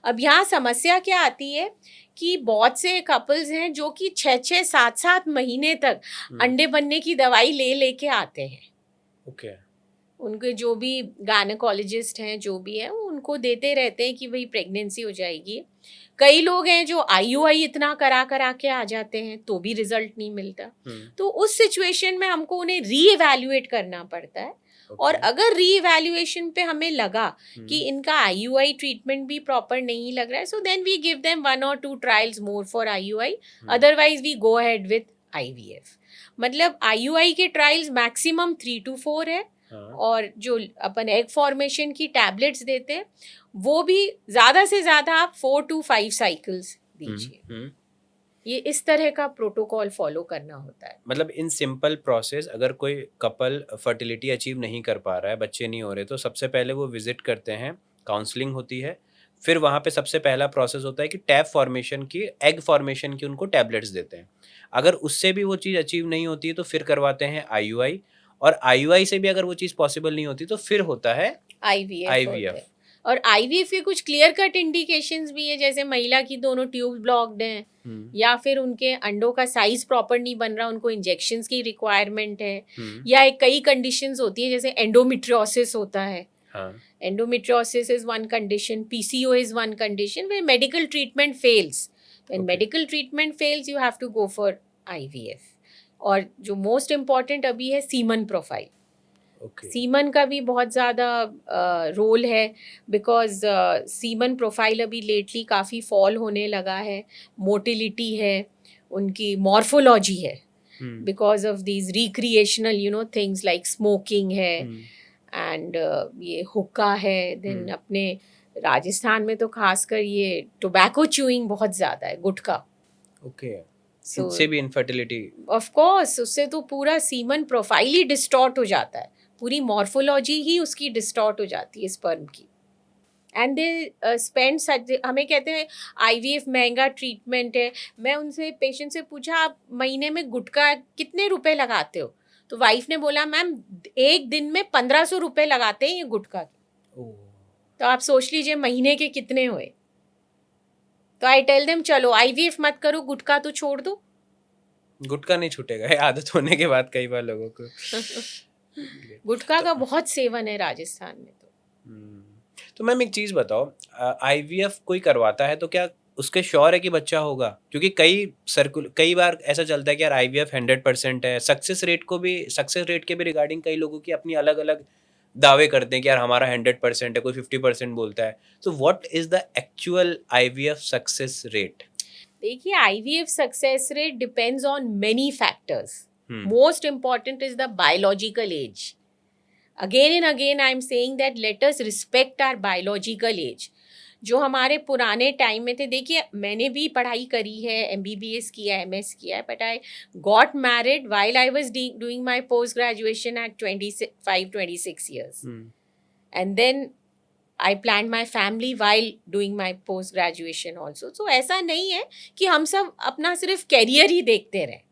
Speaker 1: अब यहाँ समस्या क्या आती है कि बहुत से कपल्स हैं जो कि 6-6 7-7 महीने तक अंडे बनने की दवाई ले लेके आते हैं।
Speaker 2: ओके।
Speaker 1: उनके जो भी गायनेकोलॉजिस्ट हैं जो भी हैं उनको देते रहते हैं कि भाई प्रेगनेंसी हो जाएगी। कई लोग हैं जो IUI इतना करा के आ जाते हैं तो भी रिजल्ट नहीं मिलता। तो उस सिचुएशन में हमको उन्हें रीइवैल्यूएट करना पड़ता है। और अगर रीइवैल्यूएशन पे हमें लगा कि इनका IUI ट्रीटमेंट भी प्रॉपर नहीं लग रहा है, so then we give them 1 or 2 trials more for IUI, otherwise we go ahead with IVF। मतलब IUI के ट्रायल्स मैक्सिमम 3 to 4 है। और जो अपन एग फॉर्मेशन की टैबलेट्स देते हैं वो भी ज़्यादा से ज़्यादा आप 4 to 5 साइकिल्स दीजिए। ये इस तरह का प्रोटोकॉल फॉलो करना होता है।
Speaker 2: मतलब इन सिंपल प्रोसेस, अगर कोई कपल फर्टिलिटी अचीव नहीं कर पा रहा है, बच्चे नहीं हो रहे, तो सबसे पहले वो विजिट करते हैं, काउंसलिंग होती है, फिर वहाँ पे सबसे पहला प्रोसेस होता है कि टैब फॉर्मेशन की, एग फॉर्मेशन की उनको टैबलेट्स देते हैं। अगर उससे भी वो चीज़ अचीव नहीं होती है तो फिर करवाते हैं IUI, और IUI से भी अगर वो चीज़ पॉसिबल नहीं होती तो फिर होता है IVF।
Speaker 1: और IVF के कुछ क्लियर कट इंडिकेशंस भी है, जैसे महिला की दोनों ट्यूब्स ब्लॉक्ड हैं, या फिर उनके अंडों का साइज प्रॉपर नहीं बन रहा, उनको इंजेक्शंस की रिक्वायरमेंट है, या एक कई कंडीशंस होती है जैसे एंडोमेट्रियोसिस होता है। Endometriosis is one condition, PCO is one condition where medical treatment fails. When medical treatment fails you have to go for IVF। और जो मोस्ट इम्पॉर्टेंट अभी है सीमन प्रोफाइल। सीमन का भी बहुत ज़्यादा रोल है, बिकॉज सीमन प्रोफाइल अभी लेटली काफ़ी फॉल होने लगा है। मोटिलिटी है, उनकी मॉर्फोलॉजी है, because of these recreational things like smoking है एंड ये हुक्का है। देन अपने राजस्थान में तो खासकर ये टोबैको च्यूइंग बहुत ज़्यादा है, गुटखा। इससे भी इनफर्टिलिटी, ऑफ कोर्स, उससे तो पूरा सीमन प्रोफाइल ही डिस्टॉर्ट हो जाता है, पूरी मॉर्फोलॉजी ही उसकी डिस्टॉर्ट हो जाती है स्पर्म की। एंड दे स्पेंड सच, हमें कहते हैं IVF महंगा ट्रीटमेंट है। मैं उनसे पेशेंट से पूछा आप महीने में गुटखा कितने रुपए लगाते हो, तो वाइफ ने बोला मैम एक दिन में 1500 रुपए लगाते हैं ये गुटखा के। तो आप सोच लीजिए महीने के कितने हुए। तो आई टेल देम चलो IVF मत करो, गुटखा तो छोड़ दो। गुटखा नहीं छूटेगा, आदत होने के बाद कई बार लोगों को गुटखा का बहुत सेवन है राजस्थान में। तो मैम एक चीज़ बताओ, IVF कोई करवाता है तो क्या उसके श्योर है कि बच्चा होगा? क्योंकि कई बार ऐसा चलता है कि यार IVF 100% है। सक्सेस रेट के भी रिगार्डिंग कई लोगों की अपनी अलग अलग दावे करते हैं कि यार हमारा 100% है, कोई 50% बोलता है। तो what is the actual IVF success rate? देखिए, IVF success rate depends on many factors. Most important is the biological as. Again and again I am saying that let us respect our biological age. जो हमारे पुराने time में थे, देखिए मैंने भी पढ़ाई करी है, MBBS किया है, MS किया है, but I got married while I was doing my post graduation at 25-26 years. And then I planned my family while doing my post graduation also. So ऐसा नहीं है कि हम सब अपना सिर्फ कैरियर ही देखते रहे।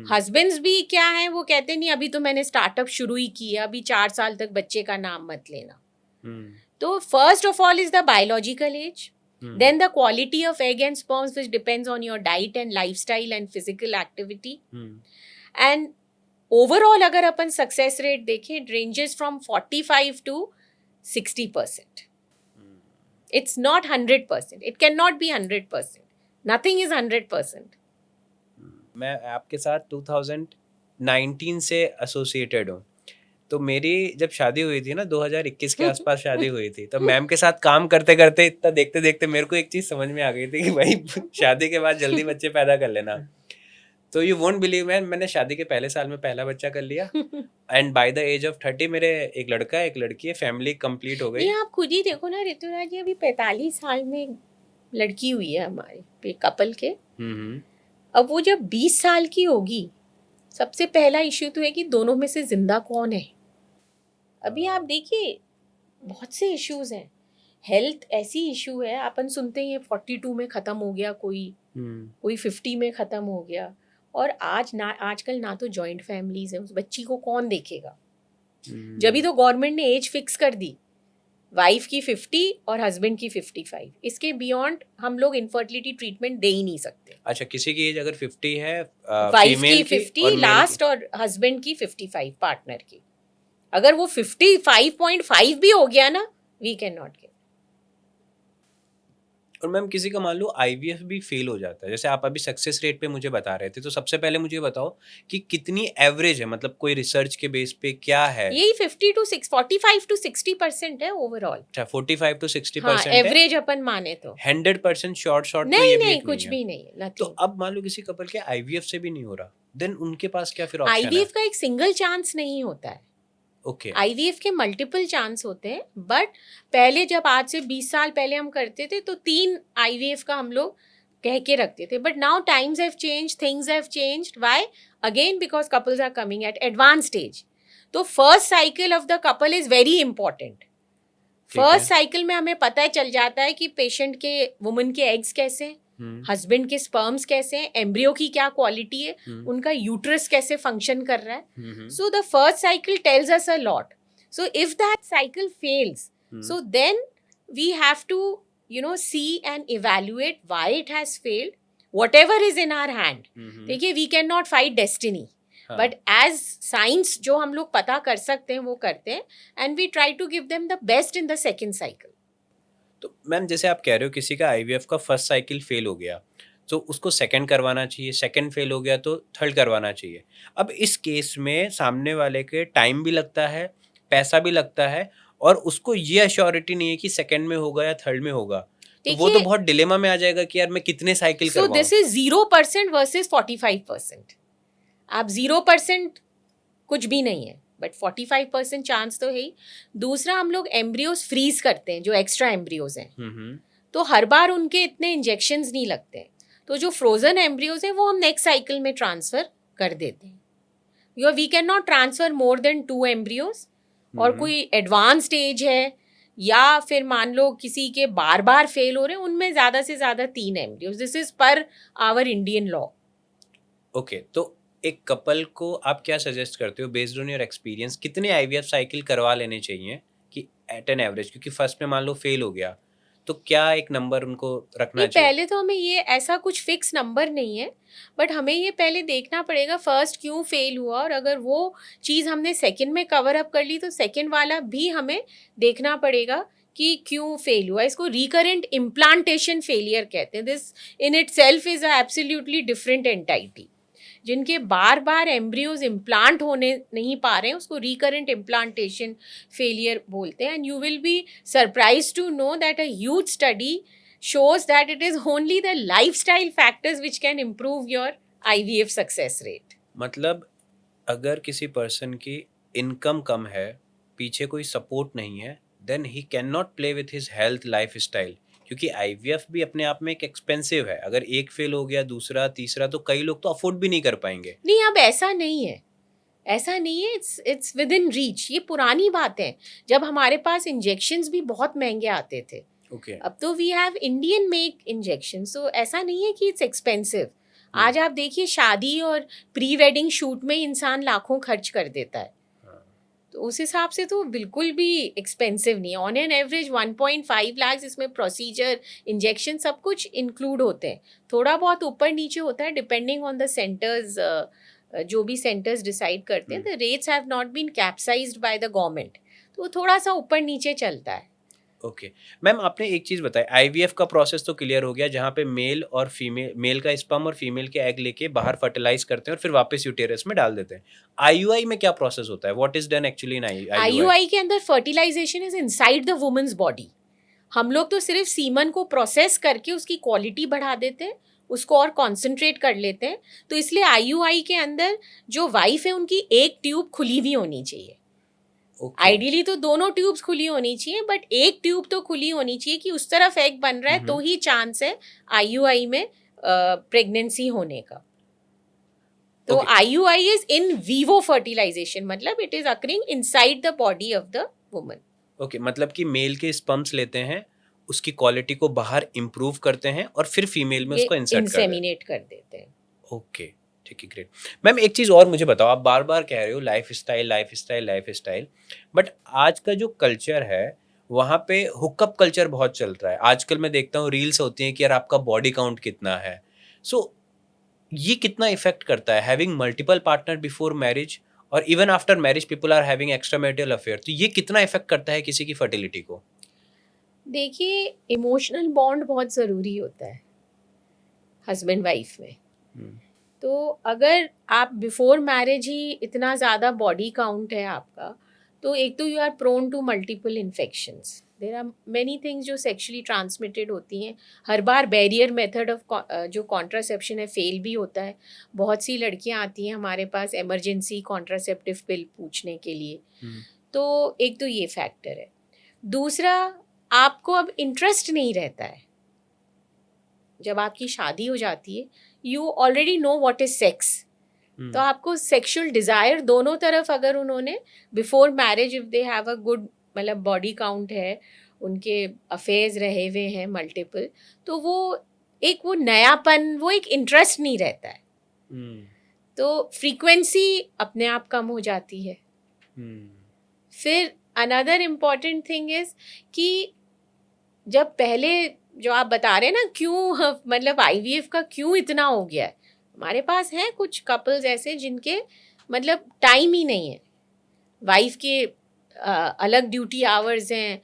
Speaker 1: हस्बैंड्स भी क्या है, वो कहते नहीं अभी तो मैंने स्टार्टअप शुरू ही किया, अभी 4 साल तक बच्चे का नाम मत लेना। तो first of all is the biological age, then the quality of egg and sperms which depends on your diet and lifestyle and physical activity. And overall अगर अपन सक्सेस रेट देखें, it ranges from 45 to 60%. It's not 100%. It cannot be 100%. Nothing is 100%. मैं आपके साथ 2019 से associated हूँ, तो मेरी जब शादी हुई थी ना 2021 के आसपास शादी हुई थी, तो मैम के साथ काम करते करते इतना देखते देखते मेरे को एक चीज़ समझ में आ गई थी कि भाई शादी के बाद जल्दी बच्चे पैदा कर लेना। तो यू वोंट बिलीव मैंने शादी के पहले साल में पहला बच्चा कर लिया and by the age of 30 मेरे एक लड़का है एक लड़की है, फैमिली कंप्लीट हो गई। आप खुद ही देखो ना ऋतुराज जी, अभी 45 साल में लड़की हुई है हमारे कपल के। अब वो जब 20 साल की होगी, सबसे पहला इश्यू तो है कि दोनों में से जिंदा कौन है। अभी आप देखिए बहुत से इश्यूज हैं, हेल्थ ऐसी इशू है, अपन सुनते हैं 42 में ख़त्म हो गया, कोई 50 में ख़त्म हो गया। और आजकल ना तो जॉइंट फैमिलीज हैं, उस बच्ची को कौन देखेगा। जब भी तो गवर्नमेंट ने एज फिक्स कर दी, वाइफ की 50 और हस्बैंड की 55, इसके बियॉन्ड हम लोग इनफर्टिलिटी ट्रीटमेंट दे ही नहीं सकते।
Speaker 2: अच्छा, किसी की एज अगर 50 है,
Speaker 1: वाइफ
Speaker 2: फीमेल
Speaker 1: की 50
Speaker 2: और मेल
Speaker 1: लास्ट और हस्बैंड की 55 पार्टनर की, अगर वो 55.5 भी हो गया ना, वी कैन नॉट गिव।
Speaker 2: और मैम किसी का मान लो आईवीएफ भी फेल हो जाता है, जैसे आप अभी सक्सेस रेट पे मुझे बता रहे थे, तो सबसे पहले मुझे बताओ कि कितनी एवरेज है, मतलब कोई रिसर्च के बेस पे क्या है?
Speaker 1: यही 45 to 60% है ओवरऑल।
Speaker 2: अच्छा, 45 to 60%
Speaker 1: हाँ,
Speaker 2: है।
Speaker 1: एवरेज अपन माने तो
Speaker 2: 100% शॉर्ट तो
Speaker 1: नहीं
Speaker 2: ये भी
Speaker 1: नहीं,
Speaker 2: एक
Speaker 1: कुछ
Speaker 2: नहीं है।
Speaker 1: भी नहीं,
Speaker 2: तो
Speaker 1: नथिंग।
Speaker 2: अब मान लो किसी कपल के आईवीएफ से भी नहीं हो रहा, देन उनके पास क्या फिर ऑप्शन है?
Speaker 1: आईवीएफ का एक सिंगल चांस नहीं होता है,
Speaker 2: ओके।
Speaker 1: आईवीएफ के मल्टीपल चांस होते हैं। बट पहले जब आज से 20 साल पहले हम करते थे तो 3 आईवीएफ का हम लोग कह के रखते थे। But now times have change, things have changed. Why? Again because couples are coming at advance stage. तो first cycle of the couple is very important. First cycle में हमें पता चल जाता है कि पेशेंट के, वुमन के एग्स कैसे हैं, हस्बैंड के स्पर्म्स कैसे हैं, एम्ब्रियो की क्या क्वालिटी है, उनका यूट्रस कैसे फंक्शन कर रहा है। So the first cycle tells us a lot. So if that cycle fails, so then we have to see and evaluate why it has failed, whatever is in our hand. देखिए, we cannot fight destiny, but as science जो हम लोग पता कर सकते हैं वो करते हैं, and we try to give them the best in the second cycle.
Speaker 2: तो मैम जैसे आप कह रहे हो किसी का आईवीएफ का फर्स्ट साइकिल फेल हो गया तो उसको सेकंड करवाना चाहिए, सेकंड फेल हो गया तो थर्ड करवाना चाहिए। अब इस केस में सामने वाले के टाइम भी लगता है, पैसा भी लगता है, और उसको ये अश्योरिटी नहीं है कि सेकंड में होगा या थर्ड में होगा, तो वो तो बहुत डिलेमा में आ जाएगा कि यार मैं कितने साइकिल करवाऊं।
Speaker 1: So this is 0% versus 45%। आप 0% कुछ भी नहीं है, बट 45% चांस तो है ही। दूसरा, हम लोग एम्ब्रियोज फ्रीज करते हैं, जो एक्स्ट्रा एम्ब्रियोज हैं, तो हर बार उनके इतने इंजेक्शंस नहीं लगते हैं। तो जो फ्रोजन एम्ब्रियोज हैं वो हम नेक्स्ट साइकिल में ट्रांसफर कर देते हैं। We can not transfer more than 2 embryos. और कोई एडवांस स्टेज है या फिर मान लो किसी के बार बार फेल हो रहे हैं, उनमें ज़्यादा से ज़्यादा 3 embryos. This is per hour Indian law.
Speaker 2: Okay, तो एक कपल को आप क्या सजेस्ट करते हो बेस्ड ऑन योर एक्सपीरियंस, कितने आईवीएफ साइकिल करवा लेने चाहिए कि एट एन एवरेज, क्योंकि फर्स्ट में मान लो फेल हो गया तो क्या एक नंबर उनको रखना चाहिए?
Speaker 1: पहले तो हमें ये ऐसा कुछ फिक्स नंबर नहीं है, बट हमें ये पहले देखना पड़ेगा फर्स्ट क्यों फेल हुआ, और अगर वो चीज़ हमने सेकंड में कवर अप कर ली तो सेकंड वाला भी हमें देखना पड़ेगा कि क्यों फेल हुआ। इसको रिकरेंट इम्प्लांटेशन फेलियर कहते हैं। This in it self is a absolutely different entity. जिनके बार बार एम्ब्रियोज इम्प्लांट होने नहीं पा रहे हैं उसको रिकरेंट इम्प्लांटेशन फेलियर बोलते हैं। And you will be surprise to know that a huge study shows that it is only the lifestyle factors which can improve your IVF success rate.
Speaker 2: मतलब अगर किसी पर्सन की इनकम कम है, पीछे कोई support नहीं है, then he can not play with his health life style, क्योंकि आईवीएफ भी अपने आप में एक एक्सपेंसिव है। अगर एक फेल हो गया, दूसरा तीसरा, तो कई लोग तो अफोर्ड भी नहीं कर पाएंगे।
Speaker 1: नहीं, अब ऐसा नहीं है, ऐसा नहीं है। It's with in reach. ये पुरानी बात है जब हमारे पास इंजेक्शंस भी बहुत महंगे आते थे। अब तो we have Indian make injection, so ऐसा नहीं है कि इट्स एक्सपेंसिव। आज आप देखिए शादी और प्री वेडिंग शूट में इंसान लाखों खर्च कर देता है, तो उस हिसाब से तो बिल्कुल भी एक्सपेंसिव नहीं है। ऑन एन एवरेज 1.5 लाख, इसमें प्रोसीजर, इंजेक्शन सब कुछ इंक्लूड होते हैं। थोड़ा बहुत ऊपर नीचे होता है डिपेंडिंग ऑन द सेंटर्स। जो भी सेंटर्स डिसाइड करते हैं, the rates have not been capsized by the government, तो थोड़ा सा ऊपर नीचे चलता है।
Speaker 2: ओके मैम, आपने एक चीज़ बताई, आईवीएफ का प्रोसेस तो क्लियर हो गया, जहाँ पे मेल और फीमेल, मेल का स्पर्म और फीमेल के एग लेके बाहर फर्टिलाइज करते हैं और फिर वापस यूटेरस में डाल देते हैं। आईयूआई में क्या प्रोसेस होता है? What is done actually in
Speaker 1: IUI के अंदर fertilisation is inside the women's body. हम लोग तो सिर्फ सीमन को प्रोसेस करके उसकी क्वालिटी बढ़ा देते हैं, उसको और कॉन्सेंट्रेट कर लेते हैं। तो इसलिए आईयूआई के अंदर जो वाइफ है उनकी एक ट्यूब खुली हुई होनी चाहिए। आइडियली तो दोनों ट्यूब्स खुली होनी चाहिए, बट एक ट्यूब तो खुली होनी चाहिए कि उस तरफ एग बन रहा है तो ही चांस है आईयूआई में प्रेगनेंसी होने का। तो
Speaker 2: Okay.
Speaker 1: IUI is in vivo fertilisation, मतलब it is occurring inside the body of the woman.
Speaker 2: Okay, मतलब कि मेल के स्पर्म्स लेते हैं, उसकी क्वालिटी को बाहर इम्प्रूव करते हैं और फिर फीमेल में
Speaker 1: ये
Speaker 2: उसको इंसर्ट कर देते हैं.
Speaker 1: इंसेमिनेट कर देते हैं.
Speaker 2: ओके, ठीक है, ग्रेट. मैम एक चीज़ और मुझे बताओ, आप बार बार कह रहे हो life style life style life style, but आज का जो कल्चर है वहाँ पे हुकअप कल्चर बहुत चल रहा है. आजकल मैं देखता हूँ रील्स होती हैं कि यार आपका बॉडी काउंट कितना है. सो ये कितना इफेक्ट करता है having multiple partner before marriage और even after marriage people are having extra marital affair, तो ये कितना इफेक्ट करता है किसी की फर्टिलिटी को?
Speaker 1: देखिए, इमोशनल बॉन्ड बहुत ज़रूरी होता है हस्बैंड वाइफ में. तो अगर आप बिफोर मैरिज ही इतना ज़्यादा बॉडी काउंट है आपका, तो एक तो you are prone to multiple infections. There are many things जो सेक्शुअली ट्रांसमिटेड होती हैं. हर बार बैरियर मेथड ऑफ जो कॉन्ट्रासेप्शन है फेल भी होता है. बहुत सी लड़कियां आती हैं हमारे पास इमरजेंसी कॉन्ट्रासेप्टिव पिल पूछने के लिए. तो एक तो ये फैक्टर है. दूसरा, आपको अब इंटरेस्ट नहीं रहता है. जब आपकी शादी हो जाती है, you already know what is sex. तो आपको सेक्सुअल डिज़ायर दोनों तरफ, अगर उन्होंने before marriage if they have a good, मतलब बॉडी काउंट है, उनके अफेयर्स रहे हुए हैं मल्टीपल, तो वो नयापन, वो एक इंटरेस्ट नहीं रहता है. तो फ्रीक्वेंसी अपने आप कम हो जाती है. फिर अनदर इम्पॉर्टेंट थिंग इज कि जब पहले जो आप बता रहे हैं ना, क्यों मतलब IVF का क्यों इतना हो गया है. हमारे पास हैं कुछ कपल्स ऐसे जिनके मतलब टाइम ही नहीं है. वाइफ के अलग ड्यूटी आवर्स हैं,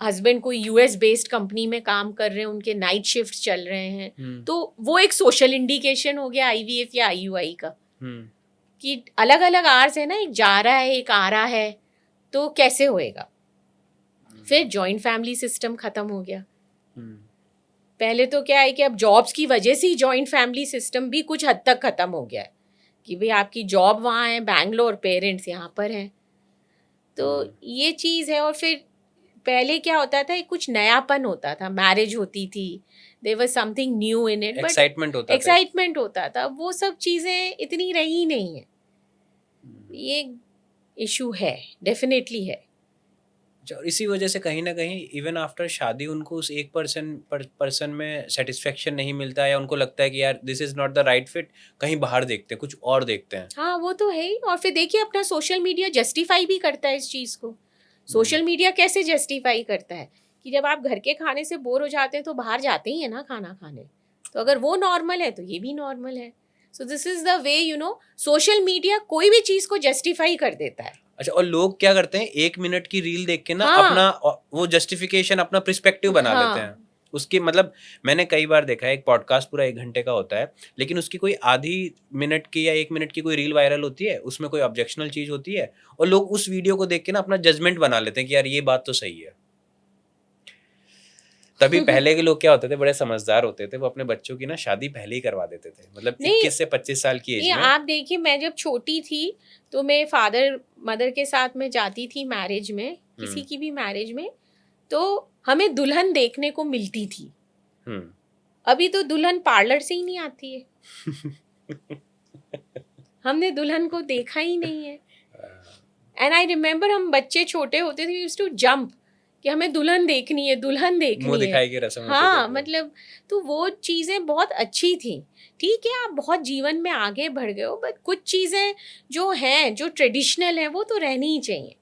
Speaker 1: हस्बैंड कोई US बेस्ड कंपनी में काम कर रहे हैं, उनके नाइट शिफ्ट चल रहे हैं. तो वो एक सोशल इंडिकेशन हो गया IVF या IUI का, कि अलग अलग आवर्स है ना, एक जा रहा है एक आ रहा है, तो कैसे होएगा. फिर जॉइंट फैमिली सिस्टम ख़त्म हो गया. पहले तो क्या है कि अब जॉब्स की वजह से ही जॉइंट फैमिली सिस्टम भी कुछ हद तक ख़त्म हो गया है, कि भाई आपकी जॉब वहाँ है बैंगलोर, पेरेंट्स यहाँ पर हैं. तो ये चीज़ है. और फिर पहले क्या होता था, कुछ नयापन होता था, मैरिज होती थी, there was something new in it, but excitement होता था. वो सब चीज़ें इतनी रही नहीं है. ये इशू है, डेफिनेटली है.
Speaker 2: और इसी वजह से कहीं ना कहीं इवन आफ्टर शादी उनको उस एक पर्सन में सेटिस्फेक्शन नहीं मिलता है, या उनको लगता है कि यार this is not the right fit, कहीं बाहर देखते हैं, कुछ और देखते हैं.
Speaker 1: हाँ, वो तो है ही. और फिर देखिए, अपना सोशल मीडिया जस्टिफाई भी करता है इस चीज़ को. सोशल मीडिया कैसे जस्टिफाई करता है कि जब आप घर के खाने से बोर हो जाते हैं तो बाहर जाते ही है ना खाना खाने. तो अगर वो नॉर्मल है तो ये भी नॉर्मल है. सो this is the way, social media कोई भी चीज़ को जस्टिफाई कर देता है.
Speaker 2: अच्छा, और लोग क्या करते हैं, 1 मिनट की रील देख के ना अपना वो जस्टिफिकेशन, अपना पर्सपेक्टिव बना लेते हैं उसकी. मतलब मैंने कई बार देखा है, एक पॉडकास्ट पूरा 1 घंटे का होता है, लेकिन उसकी कोई आधी मिनट की या 1 मिनट की कोई रील वायरल होती है, उसमें कोई ऑब्जेक्शनल चीज होती है, और लोग उस वीडियो को देख के ना अपना जजमेंट बना लेते हैं कि यार ये बात तो सही है. तभी पहले के लोग क्या होते थे, बड़े समझदार होते थे, वो अपने बच्चों की ना शादी पहले ही करवा देते थे, मतलब 21 से 25 साल की एज में.
Speaker 1: आप देखिए, मैं जब छोटी थी तो मैं फादर मदर के साथ में जाती थी मैरिज में, किसी की भी मैरिज में, तो हमें दुल्हन देखने को मिलती थी. अभी तो दुल्हन पार्लर से ही नहीं आती है. हमने दुल्हन को देखा ही नहीं है. एंड आई रिमेम्बर, हम बच्चे छोटे होते थे, वी यूज्ड टू जंप कि हमें दुल्हन देखनी है, दुल्हन देखनी है. हाँ, मतलब तो वो चीज़ें बहुत अच्छी थी. ठीक है, आप बहुत जीवन में आगे बढ़ गए हो, बट कुछ चीज़ें जो हैं, जो ट्रेडिशनल हैं, वो तो रहनी ही चाहिए.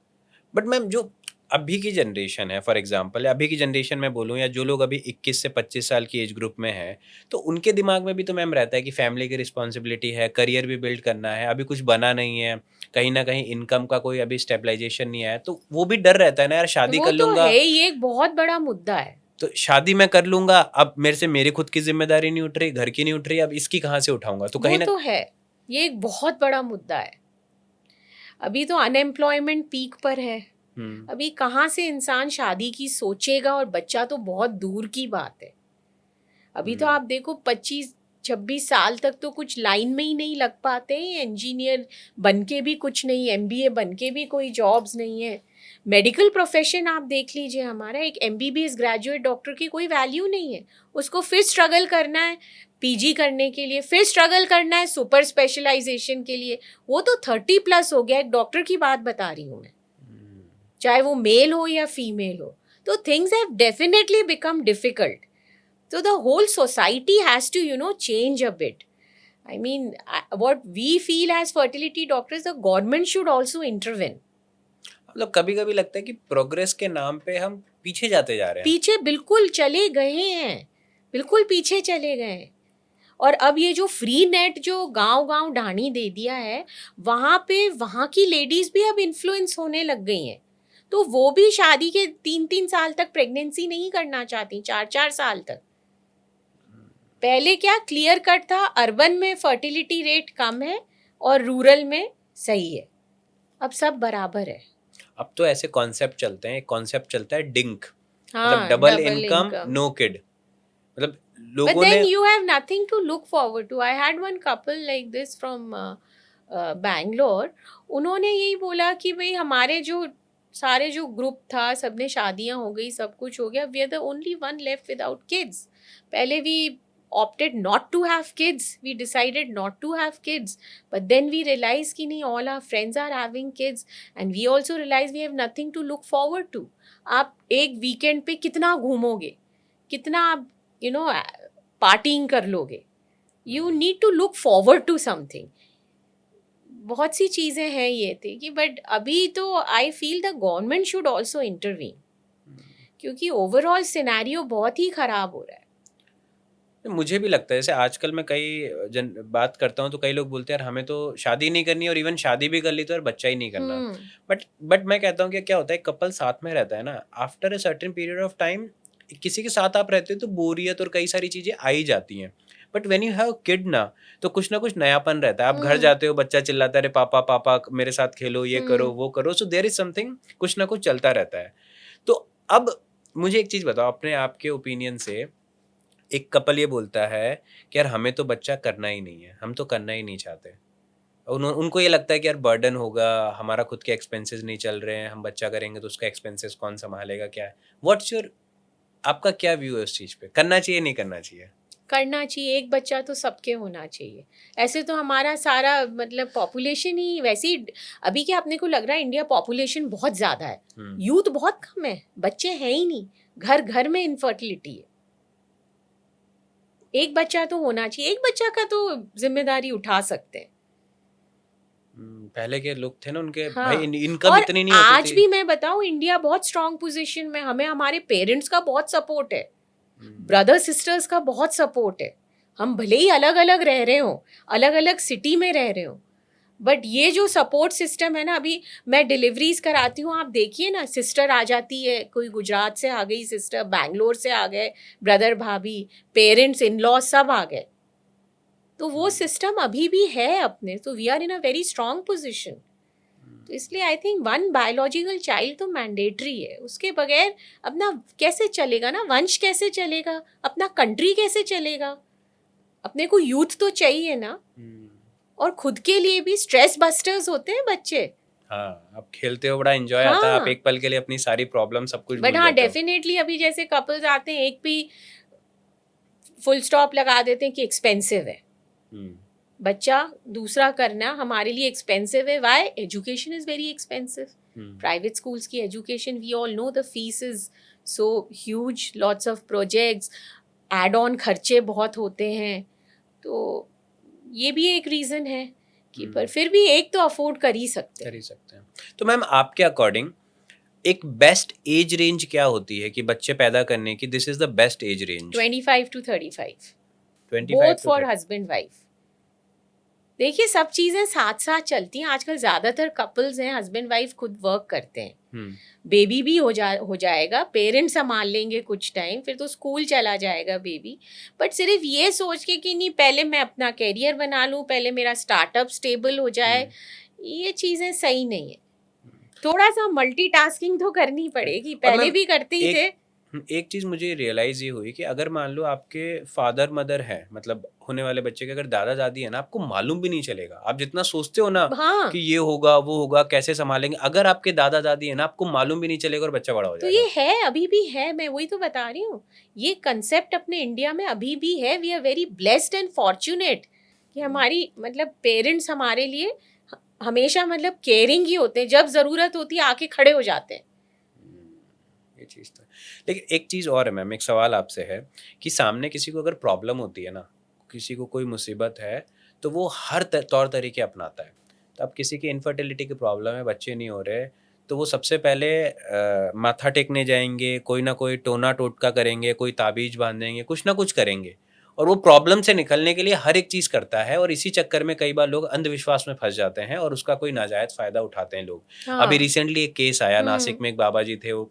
Speaker 2: बट मैम, जो अभी की जनरेशन है, फॉर एग्जांपल अभी की जनरेशन में बोलूँ, या जो लोग अभी 21 से 25 साल की एज ग्रुप में हैं, तो उनके दिमाग में भी तो मैम रहता है कि फैमिली की रिस्पॉन्सिबिलिटी है, करियर भी बिल्ड करना है, अभी कुछ बना नहीं है, कहीं ना कहीं इनकम का कोई अभी स्टेबलाइजेशन नहीं आया, तो वो भी डर रहता है ना, यार शादी कर लूंगा.
Speaker 1: वो तो है, ये एक बहुत बड़ा मुद्दा है.
Speaker 2: तो शादी मैं कर लूंगा, अब मेरे से मेरी खुद की जिम्मेदारी नहीं उठ रही, घर की नहीं उठ रही, अब इसकी कहाँ से उठाऊंगा. तो कहीं
Speaker 1: वो तो है, ये एक बहुत बड़ा मुद्दा है. अभी तो अनएम्प्लॉयमेंट पीक पर है. अभी कहाँ से इंसान शादी की सोचेगा, और बच्चा तो बहुत दूर की बात है. अभी तो आप देखो 25 26 साल तक तो कुछ लाइन में ही नहीं लग पाते हैं, इंजीनियर बन के भी कुछ नहीं, MBA बन के भी कोई जॉब्स नहीं है। मेडिकल प्रोफेशन आप देख लीजिए, हमारा एक MBBS ग्रेजुएट डॉक्टर की कोई वैल्यू नहीं है, उसको फिर स्ट्रगल करना है PG करने के लिए, फिर स्ट्रगल करना है सुपर स्पेशलाइजेशन के लिए। वो तो 30+ हो गया, एक डॉक्टर की बात बता रही हूँ मैं, चाहे वो मेल हो या फीमेल हो। तो things have definitely become difficult. So the whole society has to, change a bit. I mean, what we feel as fertility doctors, the government should also intervene.
Speaker 2: मतलब कभी कभी लगता है कि प्रोग्रेस के नाम पे हम पीछे जाते जा रहे हैं।
Speaker 1: पीछे बिल्कुल चले गए हैं, बिल्कुल पीछे चले गए हैं। और अब ये जो फ्री नेट जो गांव-गांव ढाणी दे दिया है, वहाँ पे वहाँ की लेडीज भी अब इन्फ्लुएंस होने लग गई हैं। तो वो भी शादी के 3-3 साल तक प्रेगनेंसी नहीं करना चाहती, 4-4 साल तक। पहले क्या क्लियर कट था, अर्बन में फर्टिलिटी रेट कम है और रूरल में सही है। अब सब बराबर है।
Speaker 2: अब तो ऐसे कॉन्सेप्ट चलते हैं, एक कॉन्सेप्ट चलता है डिंक,
Speaker 1: हाँ,
Speaker 2: मतलब double
Speaker 1: double
Speaker 2: income
Speaker 1: income.
Speaker 2: No kid. मतलब
Speaker 1: But
Speaker 2: लोगों
Speaker 1: then
Speaker 2: ने
Speaker 1: you have nothing to look forward to. I had one couple like this from Bangalore. उन्होंने यही बोला कि भाई हमारे जो सारे जो ग्रुप था, सबने शादियां हो गई, सब कुछ हो गया, we are the only one left without kids. पहले we opted not to have kids. We decided not to have kids. But then we realized कि नहीं, all our friends are having kids. And we also realized we have nothing to look forward to. आप एक weekend पे कितना घूमोगे, कितना आप parting कर लोगे? You need to look forward to something. बहुत सी चीज़ें हैं ये थी कि, बट अभी तो I feel the government should also intervene, क्योंकि ओवरऑल सिनेरियो बहुत ही ख़राब हो रहा है।
Speaker 2: मुझे भी लगता है, जैसे आजकल मैं बात करता हूँ तो कई लोग बोलते हैं यार हमें तो शादी नहीं करनी, और इवन शादी भी कर ली तो यार बच्चा ही नहीं करना। बट मैं कहता हूँ कि क्या होता है, कपल साथ में रहता है ना, after a certain period of time किसी के साथ आप रहते हो तो बोरियत और कई सारी चीज़ें आ ही जाती हैं। But when you have kid ना, तो कुछ ना कुछ नयापन रहता है। आप घर जाते हो, बच्चा चिल्लाता है, अरे पापा पापा मेरे साथ खेलो, ये करो वो करो, सो देयर इज समथिंग, कुछ ना कुछ चलता रहता है। तो अब मुझे एक चीज़ बताओ, अपने आपके ओपिनियन से, एक कपल ये बोलता है कि यार हमें तो बच्चा करना ही नहीं है, हम तो करना ही नहीं चाहते, उनको ये लगता है कि यार बर्डन होगा, हमारा खुद के एक्सपेंसेस नहीं चल रहे हैं, हम बच्चा करेंगे तो उसका एक्सपेंसेस कौन संभालेगा, क्या है, व्हाट्स योर, आपका क्या व्यू है उस चीज़ पे, करना चाहिए नहीं करना चाहिए?
Speaker 1: करना चाहिए, एक बच्चा तो सबके होना चाहिए। ऐसे तो हमारा सारा मतलब पॉपुलेशन ही वैसी, अभी क्या अपने को लग रहा है इंडिया पॉपुलेशन बहुत ज़्यादा है, यूथ बहुत कम है, बच्चे हैं ही नहीं, घर घर में इनफर्टिलिटी है। एक बच्चा तो होना चाहिए, एक बच्चा का तो जिम्मेदारी उठा सकते हैं।
Speaker 2: पहले के लोग थे ना, उनके
Speaker 1: हाँ,
Speaker 2: भाई इनकम इतनी नहीं होती
Speaker 1: आज भी मैं बताऊं इंडिया बहुत स्ट्रांग पोजीशन में, हमें हमारे पेरेंट्स का बहुत सपोर्ट है, ब्रदर सिस्टर्स का बहुत सपोर्ट है। हम भले ही अलग अलग रह रहे हो, अलग अलग सिटी में रह रहे हो, बट ये जो सपोर्ट सिस्टम है ना, अभी मैं डिलीवरीज कराती हूँ, आप देखिए ना, सिस्टर आ जाती है, कोई गुजरात से आ गई सिस्टर, बैंगलोर से आ गए ब्रदर भाभी, पेरेंट्स इन लॉ सब आ गए। तो वो सिस्टम अभी भी है अपने, तो we are in a very strong position. तो इसलिए I think one biological child तो मैंडेटरी है, उसके बगैर अपना कैसे चलेगा ना, वंश कैसे चलेगा, अपना कंट्री कैसे चलेगा? अपने को यूथ तो चाहिए ना, और खुद के लिए भी स्ट्रेस बस्टर्स होते हैं बच्चे।
Speaker 2: हाँ, आप खेलते हो, बड़ा एंजॉय आता है, आप एक पल के लिए अपनी सारी प्रॉब्लम सब कुछ भूल जाते हो।
Speaker 1: बट हाँ, डेफिनेटली अभी जैसे कपल्स आते हैं, एक भी फुल स्टॉप लगा देते हैं कि एक्सपेंसिव है, बच्चा दूसरा करना हमारे लिए एक्सपेंसिव है। Why? Education is very expensive. Private schools की education, we all know the fees is so huge, lots of projects, add on खर्चे बहुत होते हैं। तो ये भी एक रीज़न है कि पर फिर भी एक तो अफोर्ड कर ही सकते हैं।
Speaker 2: तो मैम आपके अकॉर्डिंग एक बेस्ट एज रेंज क्या होती है कि बच्चे पैदा करने की, this is the best age range?
Speaker 1: 25 to 35, both for husband wife. देखिए सब चीज़ें साथ साथ चलती हैं। आजकल ज़्यादातर कपल्स हैं, हस्बैंड वाइफ खुद वर्क करते हैं, बेबी भी हो जाएगा, पेरेंट्स संभाल लेंगे कुछ टाइम, फिर तो स्कूल चला जाएगा बेबी। बट सिर्फ ये सोच के कि नहीं पहले मैं अपना कैरियर बना लूँ, पहले मेरा स्टार्टअप स्टेबल हो जाए, ये चीज़ें सही नहीं है। थोड़ा सा मल्टीटास्किंग तो करनी पड़ेगी, पहले भी करते ही थे।
Speaker 2: एक चीज़ मुझे रियलाइज़ ये हुई कि अगर मान लो आपके फादर मदर है, मतलब होने वाले बच्चे के अगर दादा दादी है ना, आपको मालूम भी नहीं चलेगा। आप जितना सोचते हो ना
Speaker 1: हाँ,
Speaker 2: कि ये होगा वो होगा कैसे संभालेंगे, अगर आपके दादा दादी है ना, आपको मालूम भी नहीं चलेगा और बच्चा बड़ा हो
Speaker 1: तो ये
Speaker 2: जाएगा।
Speaker 1: है, अभी भी है, मैं वही तो बता रही हूँ। ये कंसेप्ट अपने इंडिया में अभी भी है। We are very blessed and fortunate कि हमारी मतलब पेरेंट्स हमारे लिए हमेशा मतलब केयरिंग ही होते हैं, जब ज़रूरत होती है आके खड़े हो जाते हैं।
Speaker 2: ये चीज़ तो है। लेकिन एक चीज़ और है मैम, एक सवाल आपसे है कि सामने किसी को अगर प्रॉब्लम होती है ना, किसी को कोई मुसीबत है, तो वो हर तौर तरीके अपनाता है। तो अब किसी की इनफर्टिलिटी की प्रॉब्लम है, बच्चे नहीं हो रहे, तो वो सबसे पहले माथा टेकने जाएंगे, कोई ना कोई टोना टोटका करेंगे, कोई ताबीज बांधेंगे, कुछ ना कुछ करेंगे, और वो प्रॉब्लम से निकलने के लिए हर एक चीज़ करता है, और इसी चक्कर में कई बार लोग अंधविश्वास में फंस जाते हैं और उसका कोई नाजायज़ फ़ायदा उठाते हैं लोग। अभी
Speaker 1: हाँ।
Speaker 2: रिसेंटली एक केस आया,
Speaker 1: हुँ,
Speaker 2: नासिक में एक बाबा जी थे, वो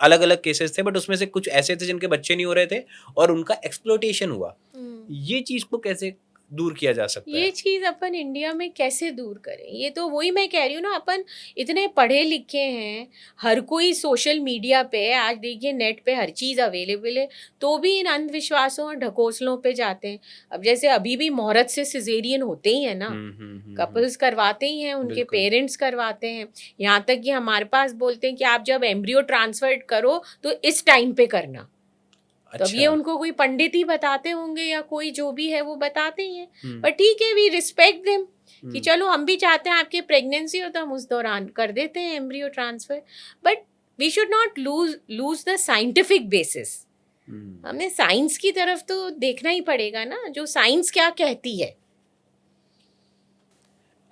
Speaker 2: अलग अलग केसेस थे, बट उसमें से कुछ ऐसे थे जिनके बच्चे नहीं हो रहे थे और उनका एक्सप्लॉयटेशन हुआ।
Speaker 1: हुँ।
Speaker 2: ये चीज़ को कैसे दूर किया जा सकता
Speaker 1: ये
Speaker 2: है?
Speaker 1: चीज़ अपन इंडिया में कैसे दूर करें? ये तो वही मैं कह रही हूँ ना, अपन इतने पढ़े लिखे हैं, हर कोई सोशल मीडिया पे आज देखिए नेट पे हर चीज़ अवेलेबल है, तो भी इन अंधविश्वासों और ढकोसलों पे जाते हैं। अब जैसे अभी भी मुहूर्त से सिज़ेरियन होते ही है ना, कपल्स करवाते ही हैं, उनके
Speaker 2: बिल्कुल।
Speaker 1: पेरेंट्स करवाते हैं। यहाँ तक कि हमारे पास बोलते हैं कि आप जब एम्ब्रियो ट्रांसफ़र करो तो इस टाइम पे करना। तो अब ये
Speaker 2: अच्छा।
Speaker 1: उनको कोई पंडित ही बताते होंगे या कोई जो भी है वो बताते ही हैं।
Speaker 2: हुँ,
Speaker 1: पर ठीक है, वी रिस्पेक्ट देम कि
Speaker 2: हुँ,
Speaker 1: चलो हम भी चाहते हैं आपकी प्रेगनेंसी हो तो हम उस दौरान कर देते हैं embryo transfer. But we should not lose the scientific basis.
Speaker 2: हुँ।
Speaker 1: हमें साइंस की तरफ तो देखना ही पड़ेगा ना, जो साइंस क्या कहती है।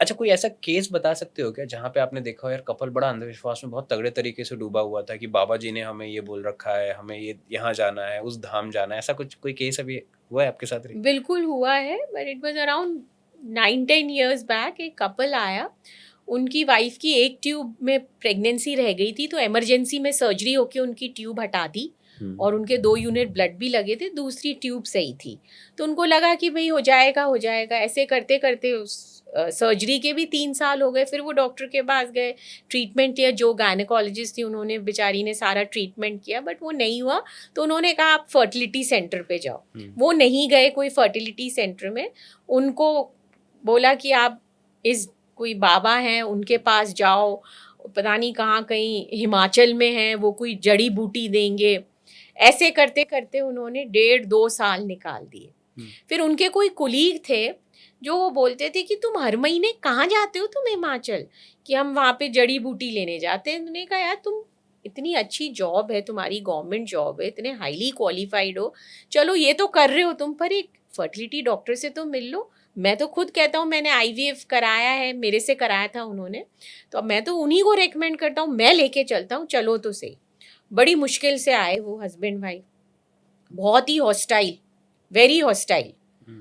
Speaker 2: अच्छा, कोई ऐसा केस बता सकते हो क्या जहाँ पे आपने देखा हो यार कपल बड़ा अंधविश्वास में बहुत तगड़े तरीके से डूबा हुआ था कि बाबा जी ने हमें ये बोल रखा है, हमें ये यहाँ जाना है, उस धाम जाना है, ऐसा कुछ कोई केस अभी हुआ है आपके साथ?
Speaker 1: बिल्कुल हुआ है, but it was around 9-10 years back. एक कपल आया, उनकी वाइफ की एक ट्यूब में प्रेगनेंसी रह गई थी, तो इमरजेंसी में सर्जरी होके उनकी ट्यूब हटा दी
Speaker 2: हुँ,
Speaker 1: और उनके 2 यूनिट ब्लड भी लगे थे, दूसरी ट्यूब सही थी। तो उनको लगा कि भई हो जाएगा, ऐसे करते-करते उस सर्जरी के भी 3 साल हो गए। फिर वो डॉक्टर के पास गए, ट्रीटमेंट लिया, जो गायनेकोलॉजिस्ट थी उन्होंने बेचारी ने सारा ट्रीटमेंट किया, बट वो नहीं हुआ। तो उन्होंने कहा आप फर्टिलिटी सेंटर पे जाओ।
Speaker 2: हुँ,
Speaker 1: वो नहीं गए कोई फर्टिलिटी सेंटर में, उनको बोला कि आप इस कोई बाबा हैं उनके पास जाओ, पता नहीं कहाँ कहीं हिमाचल में हैं, वो कोई जड़ी बूटी देंगे। ऐसे करते-करते उन्होंने 1.5-2 साल निकाल दिए।
Speaker 2: हुँ।
Speaker 1: फिर उनके कोई कुलीग थे, जो वो बोलते थे कि तुम हर महीने कहाँ जाते हो तुम हिमाचल? कि हम वहाँ पे जड़ी बूटी लेने जाते हैं। मैंने कहा यार तुम इतनी अच्छी जॉब है तुम्हारी, गवर्नमेंट जॉब है, इतने हाईली क्वालिफाइड हो, चलो ये तो कर रहे हो तुम, पर एक फर्टिलिटी डॉक्टर से तो मिल लो। मैं तो खुद कहता हूँ मैंने आईवीएफ कराया है, मेरे से कराया था उन्होंने, तो अब मैं तो उन्हीं को रेकमेंड करता हूँ, मैं लेके चलता हूँ, चलो तो सही। बड़ी मुश्किल से आए वो हस्बैंड वाइफ, बहुत ही हॉस्टाइल, वेरी हॉस्टाइल।
Speaker 2: हुँ,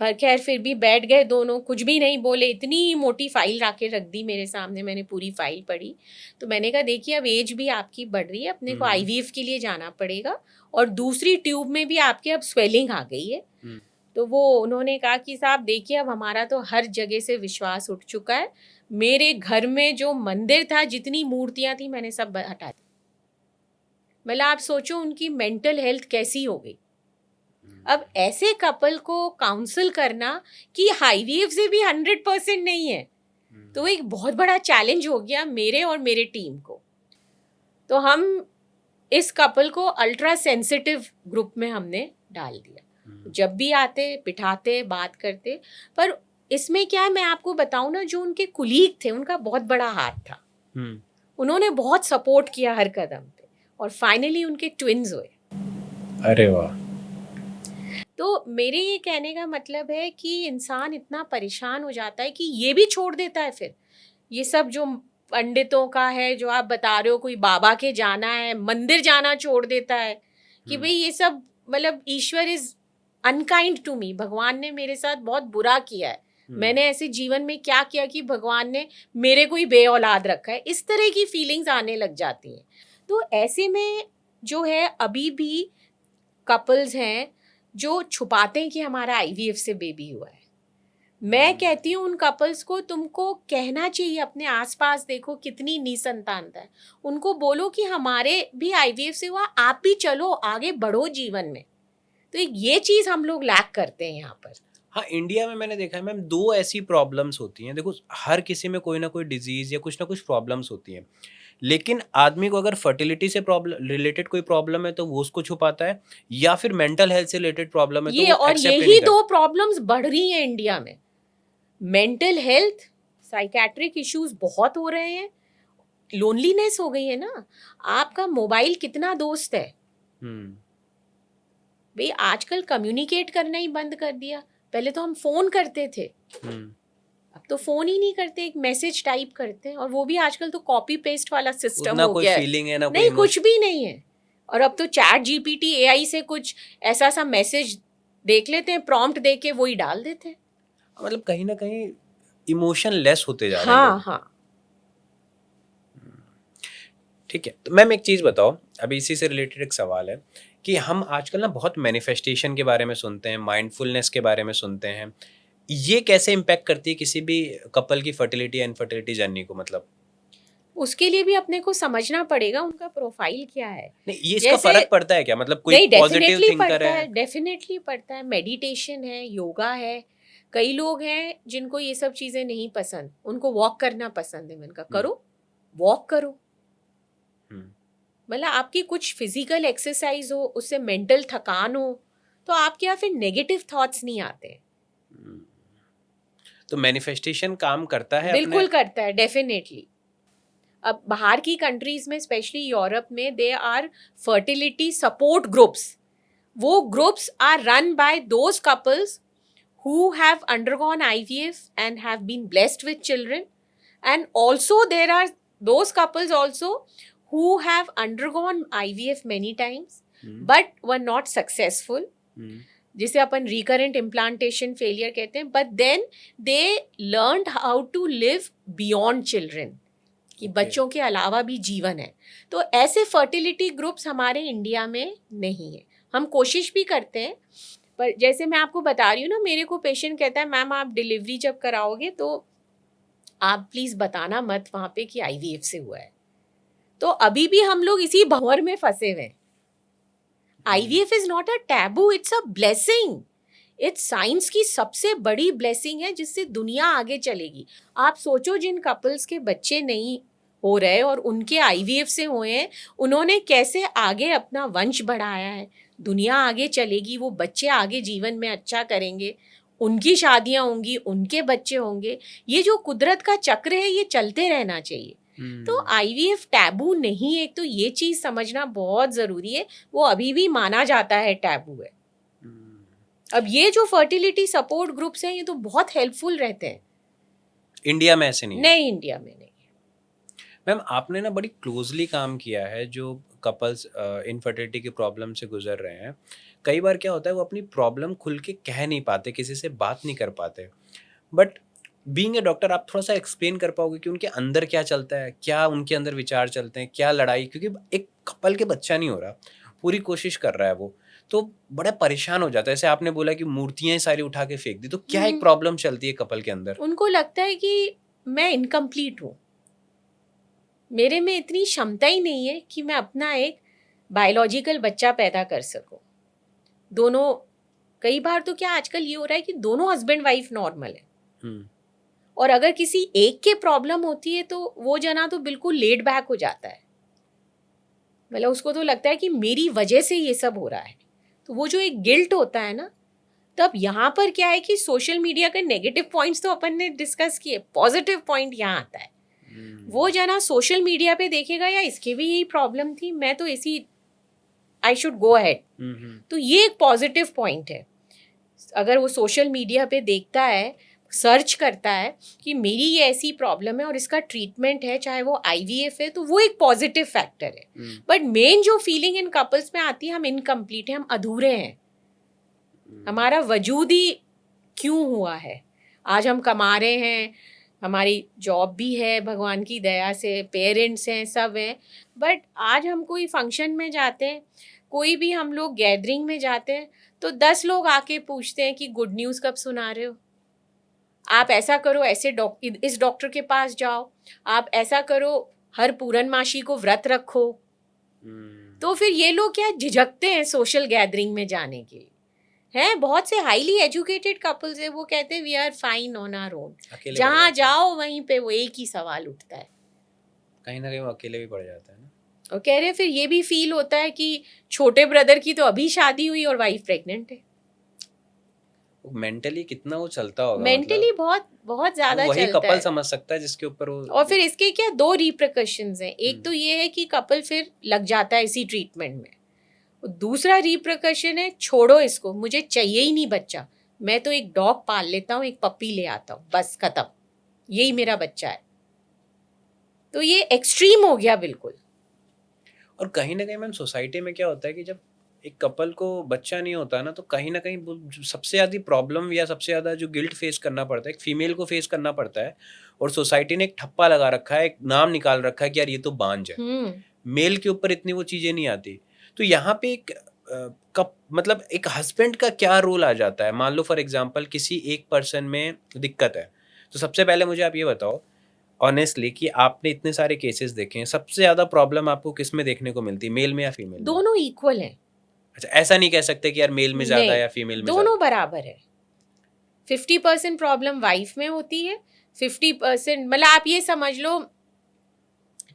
Speaker 1: पर खैर फिर भी बैठ गए दोनों, कुछ भी नहीं बोले। इतनी मोटी फाइल ला के रख दी मेरे सामने, मैंने पूरी फाइल पढ़ी। तो मैंने कहा देखिए अब एज भी आपकी बढ़ रही है, अपने को
Speaker 2: हुँ,
Speaker 1: आईवीएफ के लिए जाना पड़ेगा, और दूसरी ट्यूब में भी आपके अब स्वेलिंग आ गई है।
Speaker 2: हुँ।
Speaker 1: तो वो उन्होंने कहा कि साहब देखिए अब हमारा तो हर जगह से विश्वास उठ चुका है। मेरे घर में जो मंदिर था, जितनी मूर्तियाँ थी, मैंने सब हटा दी। मतलब आप सोचो उनकी मेंटल हेल्थ कैसी हो गई। अब ऐसे कपल को काउंसल करना कि आईवीएफ से भी 100% नहीं है, तो एक बहुत बड़ा चैलेंज हो गया मेरे और मेरे टीम को। तो हम इस कपल को अल्ट्रा सेंसिटिव ग्रुप में हमने डाल दिया। जब भी आते बिठाते बात करते। पर इसमें क्या है, मैं आपको बताऊं ना, जो उनके कुलीग थे उनका बहुत बड़ा हाथ था।
Speaker 2: हुँ।
Speaker 1: उन्होंने बहुत सपोर्ट किया हर कदम पे, और फाइनली उनके ट्विन्स हुए।
Speaker 2: अरे वाह!
Speaker 1: तो मेरे ये कहने का मतलब है कि इंसान इतना परेशान हो जाता है कि ये भी छोड़ देता है। फिर ये सब जो पंडितों का है, जो आप बता रहे हो, कोई बाबा के जाना है, मंदिर जाना छोड़ देता है कि
Speaker 2: हुँ,
Speaker 1: भाई ये सब, मतलब ईश्वर इज अनकाइंड टू मी, भगवान ने मेरे साथ बहुत बुरा किया है,
Speaker 2: हुँ।
Speaker 1: मैंने ऐसे जीवन में क्या किया कि भगवान ने मेरे को ही बे औलाद रखा है, इस तरह की फीलिंग्स आने लग जाती हैं। तो ऐसे में जो है अभी भी कपल्स हैं जो छुपाते हैं कि हमारा आईवीएफ से बेबी हुआ है। मैं कहती हूँ उन कपल्स को, तुमको कहना चाहिए अपने आसपास, देखो कितनी निसंतानता है, उनको बोलो कि हमारे भी आईवीएफ से हुआ, आप भी चलो आगे बढ़ो जीवन में। तो ये चीज़ हम लोग लैक करते हैं यहाँ पर।
Speaker 2: हाँ, इंडिया में मैंने देखा है मैम, दो ऐसी प्रॉब्लम्स होती हैं। देखो, हर किसी में कोई ना कोई डिजीज़ या कुछ ना कुछ प्रॉब्लम्स होती हैं, लेकिन आदमी को अगर फर्टिलिटी से प्रॉब्लम रिलेटेड कोई प्रॉब्लम है तो वो उसको छुपाता है, या फिर मेंटल हेल्थ से रिलेटेड प्रॉब्लम है तो
Speaker 1: ये
Speaker 2: वो
Speaker 1: और
Speaker 2: एक्सेप्ट ही
Speaker 1: यही
Speaker 2: नहीं करता।
Speaker 1: दो प्रॉब्लम्स बढ़ रही हैं इंडिया में। मेंटल हेल्थ, साइकेट्रिक इश्यूज बहुत हो रहे हैं, लोनलीनेस हो गई है ना। आपका मोबाइल कितना दोस्त है
Speaker 2: हम्म।
Speaker 1: भाई, आजकल कम्युनिकेट करना ही बंद कर दिया। पहले तो हम फोन करते थे,
Speaker 2: हम्म।
Speaker 1: अब तो फोन ही नहीं करते, एक मैसेज टाइप करते हैं, और वो भी आजकल तो कॉपी पेस्ट वाला सिस्टम
Speaker 2: ना
Speaker 1: हो
Speaker 2: कोई
Speaker 1: गया है।
Speaker 2: फीलिंग है, ना कोई
Speaker 1: नहीं, कुछ
Speaker 2: इमोशन।
Speaker 1: भी नहीं है। और अब तो चैट जीपीटी एआई से कुछ ऐसा सा मैसेज देख लेते हैं, प्रॉम्प्ट दे के वही डाल देते हैं।
Speaker 2: मतलब कहीं ना कहीं इमोशन लेस होते जा रहे हैं
Speaker 1: हाँ
Speaker 2: लोग।
Speaker 1: हाँ।
Speaker 2: ठीक है, तो मैम एक चीज़ बताओ, अभी इसी से रिलेटेड एक सवाल है कि हम आजकल ना बहुत मैनिफेस्टेशन के बारे में सुनते हैं, माइंडफुलनेस के बारे में सुनते हैं। ये कैसे इम्पैक्ट करती है किसी भी कपल की फर्टिलिटी या इनफर्टिलिटी जर्नी को? मतलब
Speaker 1: उसके लिए भी अपने को समझना पड़ेगा उनका प्रोफाइल क्या है।
Speaker 2: नहीं, ये इसका
Speaker 1: जैसे,
Speaker 2: फर्क पड़ता है क्या? मतलब कोई
Speaker 1: नहीं,
Speaker 2: पॉजिटिव
Speaker 1: डेफिनेटली
Speaker 2: थिंकर
Speaker 1: पड़ता
Speaker 2: है?
Speaker 1: है, डेफिनेटली पड़ता है। मेडिटेशन है, योगा है। कई लोग हैं जिनको ये सब चीज़ें नहीं पसंद, उनको वॉक करना पसंद है। मैंने कहा करो, वॉक करो।
Speaker 2: हम्म।
Speaker 1: मतलब आपकी कुछ फिजिकल एक्सरसाइज हो, उससे मेंटल थकान हो, तो आपके यहाँ फिर नेगेटिव थॉट्स नहीं आते।
Speaker 2: तो मैनिफेस्टेशन काम करता है अपने?
Speaker 1: बिल्कुल करता है, डेफिनेटली। अब बाहर की कंट्रीज में, स्पेशली यूरोप में, they are fertility support groups. वो groups are run by those couples who have undergone IVF and have been blessed with children, and also there are those couples also who have undergone IVF many times but were not successful, जिसे अपन recurrent implantation failure कहते हैं, but then they learned how to live beyond children, कि बच्चों के अलावा भी जीवन है। तो ऐसे फर्टिलिटी ग्रुप्स हमारे इंडिया में नहीं है। हम कोशिश भी करते हैं, पर जैसे मैं आपको बता रही हूँ ना, मेरे को पेशेंट कहता है मैम आप डिलीवरी जब कराओगे तो आप प्लीज़ बताना मत वहाँ पे कि आईवीएफ से हुआ है। तो अभी भी हम लोग इसी भंवर में फंसे हुए हैं। IVF is not a taboo, it's a blessing. It's science की सबसे बड़ी ब्लेसिंग है जिससे दुनिया आगे चलेगी। आप सोचो, जिन कपल्स के बच्चे नहीं हो रहे और उनके आईवीएफ से हुए हैं, उन्होंने कैसे आगे अपना वंश बढ़ाया है। दुनिया आगे चलेगी, वो बच्चे आगे जीवन में अच्छा करेंगे, उनकी शादियां होंगी, उनके बच्चे होंगे। ये जो कुदरत का चक्र है, ये चलते रहना चाहिए। तो आईवीएफ टैबू नहीं है, एक तो ये चीज़ समझना बहुत ज़रूरी है। वो अभी भी माना जाता है टैबू है। अब ये जो फर्टिलिटी सपोर्ट ग्रुप्स हैं, ये तो बहुत हेल्पफुल रहते हैं।
Speaker 2: इंडिया में ऐसे नहीं है?
Speaker 1: नहीं, इंडिया में नहीं।
Speaker 2: मैम, आपने ना बड़ी क्लोजली काम किया है जो कपल्स इनफर्टिलिटी की प्रॉब्लम से गुजर रहे हैं। कई बार क्या होता है, वो अपनी प्रॉब्लम खुल के कह नहीं पाते, किसी से बात नहीं कर पाते। बट बीइंग ए डॉक्टर, आप थोड़ा सा एक्सप्लेन कर पाओगे कि उनके अंदर क्या चलता है, क्या उनके अंदर विचार चलते हैं, क्या लड़ाई? क्योंकि एक कपल के बच्चा नहीं हो रहा, पूरी कोशिश कर रहा है वो, तो बड़ा परेशान हो जाता है। जैसे आपने बोला कि मूर्तियां सारी उठा के फेंक दी, तो क्या एक प्रॉब्लम चलती है कपल के अंदर?
Speaker 1: उनको लगता है कि मैं इनकम्प्लीट हूँ, मेरे में इतनी क्षमता ही नहीं है कि मैं अपना एक बायोलॉजिकल बच्चा पैदा कर सकूं। दोनों, कई बार तो क्या आजकल ये हो रहा है कि दोनों हस्बैंड वाइफ नॉर्मल है, और अगर किसी एक के प्रॉब्लम होती है तो वो जना तो बिल्कुल लेट बैक हो जाता है। मतलब उसको तो लगता है कि मेरी वजह से ये सब हो रहा है। तो वो जो एक गिल्ट होता है ना, तब यहाँ पर क्या है कि सोशल मीडिया के नेगेटिव पॉइंट्स तो अपन ने डिस्कस किए, पॉजिटिव पॉइंट यहाँ आता है। वो जना सोशल मीडिया पे देखेगा या इसके भी यही प्रॉब्लम थी, मैं तो इसी, आई शुड गो अहेड। तो ये एक पॉजिटिव पॉइंट है। अगर वो सोशल मीडिया पे देखता है, सर्च करता है कि मेरी ये ऐसी प्रॉब्लम है और इसका ट्रीटमेंट है, चाहे वो आईवीएफ है, तो वो एक पॉजिटिव फैक्टर है। बट मेन जो फीलिंग इन कपल्स में आती है, हम इनकम्प्लीट हैं, हम अधूरे हैं, हमारा वजूद ही क्यों हुआ है। आज हम कमा रहे हैं, हमारी जॉब भी है भगवान की दया से, पेरेंट्स हैं, सब हैं, बट आज हम कोई फंक्शन में जाते हैं, कोई भी हम लोग गैदरिंग में जाते हैं, तो 10 लोग आके पूछते हैं कि गुड न्यूज़ कब सुना रहे हो। आप ऐसा करो, ऐसे इस डॉक्टर के पास जाओ, आप ऐसा करो, हर पूरनमाशी को व्रत रखो। तो फिर ये लोग क्या झिझकते हैं सोशल गैदरिंग में जाने के लिए। हैं बहुत से हाईली एजुकेटेड कपल्स है, वो कहते हैं we are fine on our own. जहाँ जाओ वहीं पे वो एक ही सवाल उठता है,
Speaker 2: कहीं ना कहीं वो अकेले भी पड़ जाता है ना।
Speaker 1: और कह रहे हैं फिर ये भी फील होता है कि छोटे ब्रदर की तो अभी शादी हुई और वाइफ प्रेग्नेंट है।
Speaker 2: मेंटली कितना वो चलता होगा,
Speaker 1: मेंटली बहुत बहुत ज्यादा
Speaker 2: वही
Speaker 1: चलता
Speaker 2: कपल
Speaker 1: है।
Speaker 2: समझ सकता है जिसके ऊपर वो।
Speaker 1: और फिर इसके क्या दो रिप्रकशंस हैं। एक तो ये है कि कपल फिर लग जाता है इसी ट्रीटमेंट में, और दूसरा रिप्रकशन है छोड़ो इसको, मुझे चाहिए ही नहीं बच्चा, मैं तो एक डॉग पाल लेता हूँ, एक पपी ले आता हूँ, बस खत्म, यही मेरा बच्चा है। तो ये एक्सट्रीम हो गया बिल्कुल।
Speaker 2: और कहीं ना कहीं मैम सोसाइटी में क्या होता है कि जब एक कपल को बच्चा नहीं होता ना, तो कहीं ना कहीं सबसे ज़्यादा प्रॉब्लम या सबसे ज़्यादा जो गिल्ट फेस करना पड़ता है एक फीमेल को फेस करना पड़ता है। और सोसाइटी ने एक ठप्पा लगा रखा है, एक नाम निकाल रखा है कि यार ये तो बांझ है। मेल के ऊपर इतनी वो चीज़ें नहीं आती। तो यहाँ पे एक मतलब एक हस्बैंड का क्या रोल आ जाता है। मान लो फॉर एग्जाम्पल किसी एक पर्सन में दिक्कत है, तो सबसे पहले मुझे आप ये बताओ ऑनेस्टली कि आपने इतने सारे केसेस देखे हैं, सबसे ज्यादा प्रॉब्लम आपको किस में देखने को मिलती है, मेल में या फीमेल में?
Speaker 1: दोनों इक्वल हैं।
Speaker 2: अच्छा, ऐसा नहीं कह सकते कि यार मेल में ज्यादा या फीमेल में
Speaker 1: दोनों
Speaker 2: ज्यादा?
Speaker 1: बराबर है। 50% प्रॉब्लम वाइफ में होती है, 50% मतलब आप ये समझ लो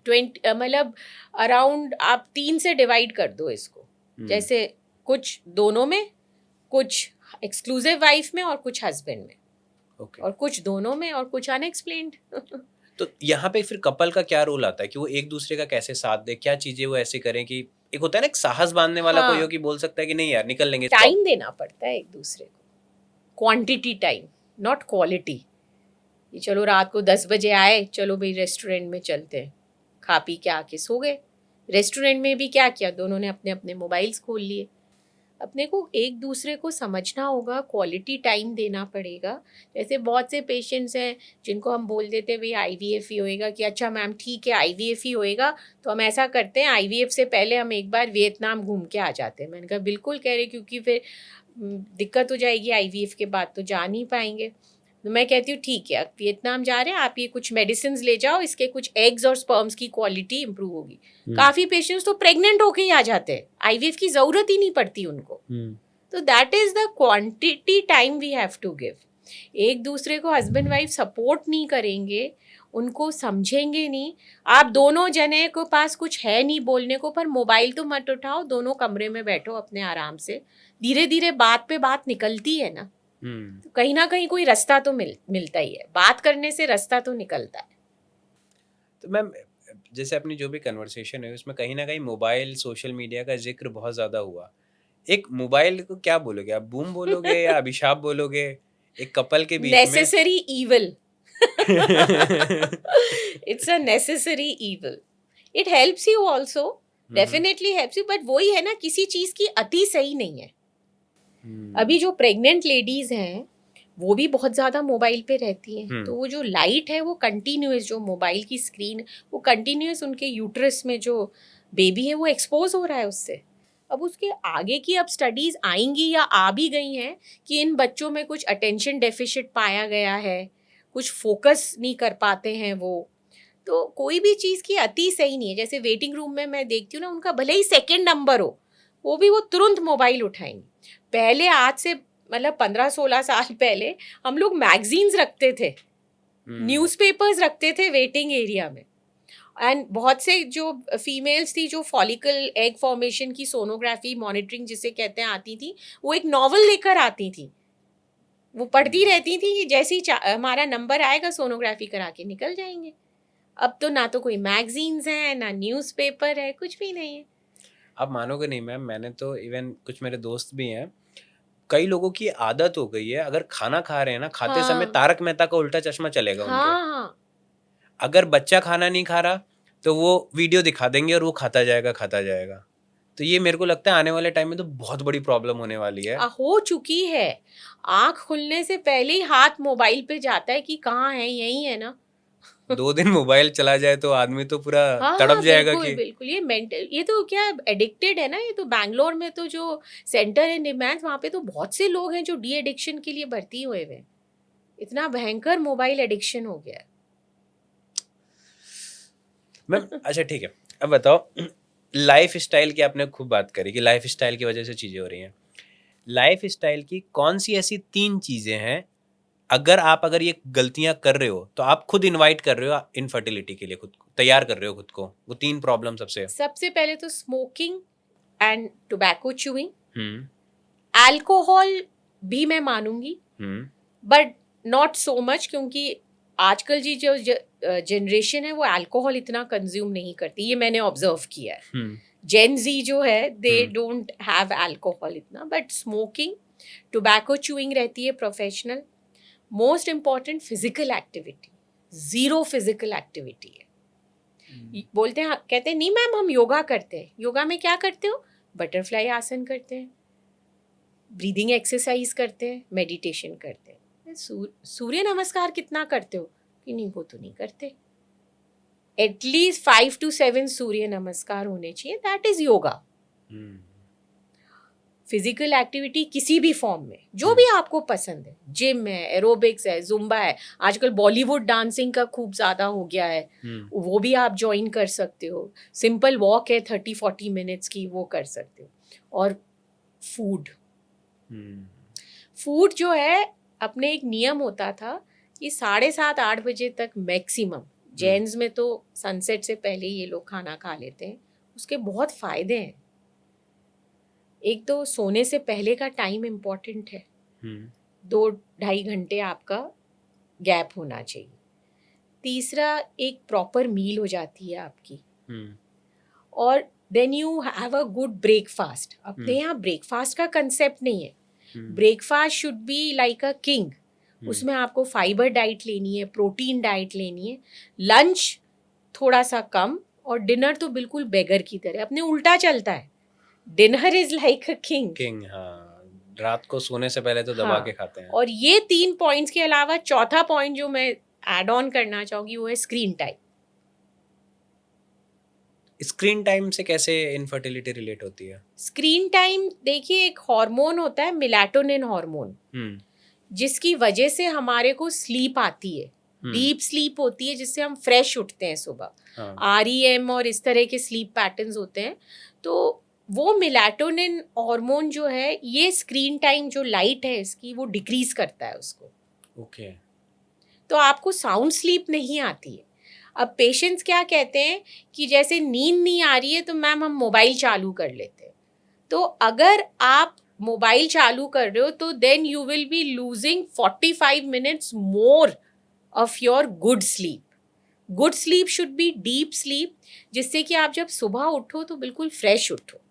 Speaker 1: 20 मतलब अराउंड आप 3 से डिवाइड कर दो इसको। जैसे कुछ दोनों में, कुछ एक्सक्लूसिव वाइफ में, और कुछ हस्बैंड में, और कुछ दोनों में, और कुछ अनएक्सप्लेन्ड।
Speaker 2: तो यहाँ पे फिर कपल का क्या रोल आता है कि वो एक दूसरे का कैसे साथ दे, क्या चीजें वो ऐसे करें कि एक होता है ना एक साहस बांधने वाला कोई हो कि बोल सकता है कि नहीं यार निकल लेंगे।
Speaker 1: टाइम देना पड़ता है एक दूसरे को, क्वांटिटी टाइम, नॉट क्वालिटी। ये चलो रात को 10 बजे आए, चलो भाई रेस्टोरेंट में चलते हैं, खा पी के आके सो गए। रेस्टोरेंट में भी क्या किया, दोनों ने अपने अपने मोबाइल्स खोल लिए। अपने को एक दूसरे को समझना होगा, क्वालिटी टाइम देना पड़ेगा। जैसे बहुत से पेशेंट्स हैं जिनको हम बोल देते हैं भाई IVF ही होएगा, कि अच्छा मैम ठीक है IVF ही होएगा, तो हम ऐसा करते हैं IVF से पहले हम एक बार वियतनाम घूम के आ जाते हैं। मैंने कहा बिल्कुल कह रहे, क्योंकि फिर दिक्कत हो जाएगी, IVF के बाद तो जा नहीं पाएंगे। तो मैं कहती हूँ ठीक है, वियतनाम जा रहे हैं आप, ये कुछ मेडिसिन ले जाओ, इसके कुछ एग्स और स्पर्म्स की क्वालिटी इंप्रूव होगी। काफ़ी पेशेंट्स तो प्रेग्नेंट होके ही आ जाते हैं, IVF की ज़रूरत ही नहीं पड़ती उनको। तो that is the quantity time we have to give. एक दूसरे को हस्बैंड वाइफ सपोर्ट नहीं करेंगे, उनको समझेंगे नहीं, आप दोनों जने को पास कुछ है नहीं बोलने को, पर मोबाइल तो मत उठाओ, दोनों कमरे में बैठो अपने आराम से, धीरे धीरे बात पे बात निकलती है ना। तो कहीं ना कहीं कोई रास्ता तो मिलता ही है, बात करने से रास्ता तो निकलता है।
Speaker 2: तो मैम जैसे अपनी जो भी कन्वर्सेशन है उसमें कहीं ना कहीं मोबाइल सोशल मीडिया का जिक्र बहुत ज़्यादा हुआ। एक मोबाइल को क्या बोलोगे आप, बूम बोलोगे या अभिशाप बोलोगे एक कपल के बीच में?
Speaker 1: Necessary evil. It's a necessary evil. It helps you also, definitely helps you, but वही है ना, किसी चीज़ की अति सही नहीं है। अभी जो प्रेग्नेंट लेडीज हैं वो भी बहुत ज़्यादा मोबाइल पे रहती हैं, तो वो जो लाइट है वो कंटिन्यूस, जो मोबाइल की स्क्रीन वो कंटिन्यूस उनके यूट्रस में जो बेबी है वो एक्सपोज हो रहा है उससे। अब उसके आगे की अब स्टडीज़ आएंगी या आ भी गई हैं कि इन बच्चों में कुछ अटेंशन डेफिसिट पाया गया है, कुछ फोकस नहीं कर पाते हैं वो। तो कोई भी चीज़ की अति सही नहीं है। जैसे वेटिंग रूम में मैं देखती हूँ ना, उनका भले ही सेकेंड नंबर हो, वो भी वो तुरंत मोबाइल उठाएंगे। पहले आज से मतलब 15-16 साल पहले हम लोग मैगजीन्स रखते थे, न्यूज़पेपर्स रखते थे वेटिंग एरिया में। एंड बहुत से जो फीमेल्स थी जो फॉलिकल एग फॉर्मेशन की सोनोग्राफी मॉनिटरिंग जिसे कहते हैं आती थी, वो एक नॉवल लेकर आती थी, वो पढ़ती रहती थी कि जैसे ही हमारा नंबर आएगा सोनोग्राफी करा के निकल जाएंगे। अब तो ना तो कोई मैगजीन्स हैं, ना न्यूज़पेपर है, कुछ भी नहीं है।
Speaker 2: आप मानोगे नहीं मैम, मैंने तो इवन कुछ मेरे दोस्त भी हैं, कई लोगों की आदत हो गई है, अगर खाना खा रहे हैं ना, खाते समय तारक मेहता का उल्टा चश्मा चलेगा उनके। अगर बच्चा खाना नहीं खा रहा तो वो वीडियो दिखा देंगे और वो खाता जाएगा। तो ये मेरे को लगता है आने वाले टाइम में तो बहुत बड़ी प्रॉब्लम होने वाली है।
Speaker 1: हो चुकी है। आँख खुलने से पहले ही हाथ मोबाइल पे जाता है कि कहाँ है, यही है ना।
Speaker 2: 2 दिन मोबाइल चला जाए तो आदमी तो पूरा तड़प जाएगा।
Speaker 1: बिल्कुल,
Speaker 2: कि
Speaker 1: बिल्कुल ये मेंटल, ये तो क्या एडिक्टेड है ना। ये तो बैंगलोर में तो जो सेंटर है निम्स, वहाँ पे तो बहुत से लोग हैं जो डी एडिक्शन के लिए भर्ती हुए हैं। इतना भयंकर मोबाइल एडिक्शन हो गया है।
Speaker 2: मैम अच्छा ठीक है, अब बताओ, लाइफ स्टाइल की आपने खूब बात करी कि लाइफ स्टाइल की वजह से चीज़ें हो रही हैं। लाइफ स्टाइल की कौन सी ऐसी 3 चीज़ें हैं, अगर ये गलतियां कर रहे हो तो आप खुद इनवाइट कर रहे हो इनफर्टिलिटी के लिए, खुद को तैयार कर रहे हो खुद को, वो 3 प्रॉब्लम सबसे।
Speaker 1: सबसे पहले तो smoking and tobacco chewing.
Speaker 2: Hmm
Speaker 1: alcohol भी मैं मानूंगी,
Speaker 2: हम्म
Speaker 1: बट नॉट सो मच, क्योंकि आजकल जी जो जनरेशन है वो अल्कोहल इतना कंज्यूम नहीं करती, ये मैंने ऑब्जर्व किया है।
Speaker 2: हम्म
Speaker 1: जेन जी जो है दे
Speaker 2: हम्म
Speaker 1: डोंट हैव अल्कोहल इतना, बट स्मोकिंग, टोबैको च्यूइंग रहती है professional. Most important physical activity, zero physical activity है। बोलते हैं, कहते हैं नहीं मैम हम योगा करते हैं। योगा में क्या करते हो? बटरफ्लाई आसन करते हैं, ब्रीदिंग एक्सरसाइज करते हैं, मेडिटेशन करते हैं। सूर्य नमस्कार कितना करते हो? कि नहीं, वो तो नहीं करते। एटलीस्ट 5 to 7 सूर्य नमस्कार होने चाहिए, that is yoga. Physical activity किसी भी फॉर्म में, जो भी आपको पसंद है, जिम है, एरोबिक्स है, जुम्बा है, आजकल बॉलीवुड डांसिंग का खूब ज़्यादा हो गया है, वो भी आप ज्वाइन कर सकते हो। सिंपल वॉक है 30-40 मिनट्स की, वो कर सकते हो। और फूड, फूड जो है अपने एक नियम होता था कि 7:30-8 बजे तक मैक्सिमम, जेंट्स में तो सनसेट से पहले ये लोग खाना खा लेते हैं। उसके बहुत फ़ायदे हैं। एक तो सोने से पहले का टाइम इम्पॉर्टेंट है, 2-2.5 घंटे आपका गैप होना चाहिए। तीसरा, एक प्रॉपर मील हो जाती है आपकी, और then you have a good breakfast. अपने यहाँ ब्रेकफास्ट का कंसेप्ट नहीं है। Breakfast should be like a king. उसमें आपको फाइबर डाइट लेनी है, प्रोटीन डाइट लेनी है, लंच थोड़ा सा कम, और डिनर तो बिल्कुल बेगर की तरह। अपने उल्टा चलता है, dinner is like a king.
Speaker 2: हाँ, रात को सोने से पहले तो दबा के खाते हैं।
Speaker 1: और ये 3 पॉइंट्स के अलावा चौथा पॉइंट जो मैं एड ऑन करना चाहूंगी वो है स्क्रीन टाइम।
Speaker 2: स्क्रीन टाइम से कैसे इनफर्टिलिटी रिलेट होती है?
Speaker 1: स्क्रीन टाइम देखिए, एक हार्मोन होता है मेलाटोनिन हार्मोन, जिसकी वजह से हमारे को स्लीप आती है, डीप स्लीप होती है, जिससे हम फ्रेश उठते हैं सुबह। REM और इस तरह के स्लीप पैटर्न्स होते हैं। तो वो मेलाटोनिन हार्मोन जो है, ये स्क्रीन टाइम जो लाइट है इसकी, वो डिक्रीज करता है उसको।
Speaker 2: ओके।
Speaker 1: तो आपको साउंड स्लीप नहीं आती है। अब पेशेंट्स क्या कहते हैं कि जैसे नींद नहीं आ रही है तो मैम हम मोबाइल चालू कर लेते हैं। तो अगर आप मोबाइल चालू कर रहे हो तो then you will be losing 45 minutes more of your good sleep. Good sleep should be deep sleep, जिससे कि आप जब सुबह उठो तो बिल्कुल फ्रेश उठो।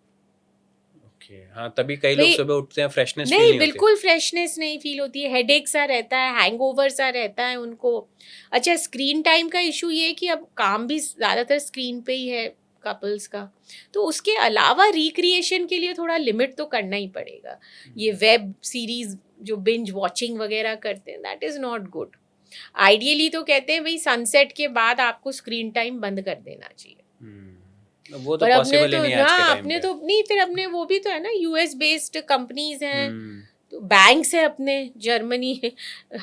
Speaker 2: हाँ, तभी कई लोग सुबह उठते हैं फ्रेशनेस फील
Speaker 1: नहीं,
Speaker 2: नहीं
Speaker 1: बिल्कुल फ्रेशनेस नहीं फील होती है, हेडेक सा रहता है, हैंगओवर सा रहता है उनको। अच्छा, स्क्रीन टाइम का इशू ये है कि अब काम भी ज़्यादातर स्क्रीन पे ही है कपल्स का, तो उसके अलावा रिक्रिएशन के लिए थोड़ा लिमिट तो करना ही पड़ेगा। ये वेब सीरीज जो बिंज वॉचिंग वगैरह करते हैं, that is not good. Ideally तो कहते हैं भाई सनसेट के बाद आपको स्क्रीन टाइम बंद कर देना चाहिए।
Speaker 2: वो तो पॉसिबल ही नहीं है आज के टाइम
Speaker 1: अपने
Speaker 2: पे।
Speaker 1: तो नहीं, फिर अपने वो भी तो है ना, US बेस्ड कंपनीज हैं, तो बैंक्स है अपने, जर्मनी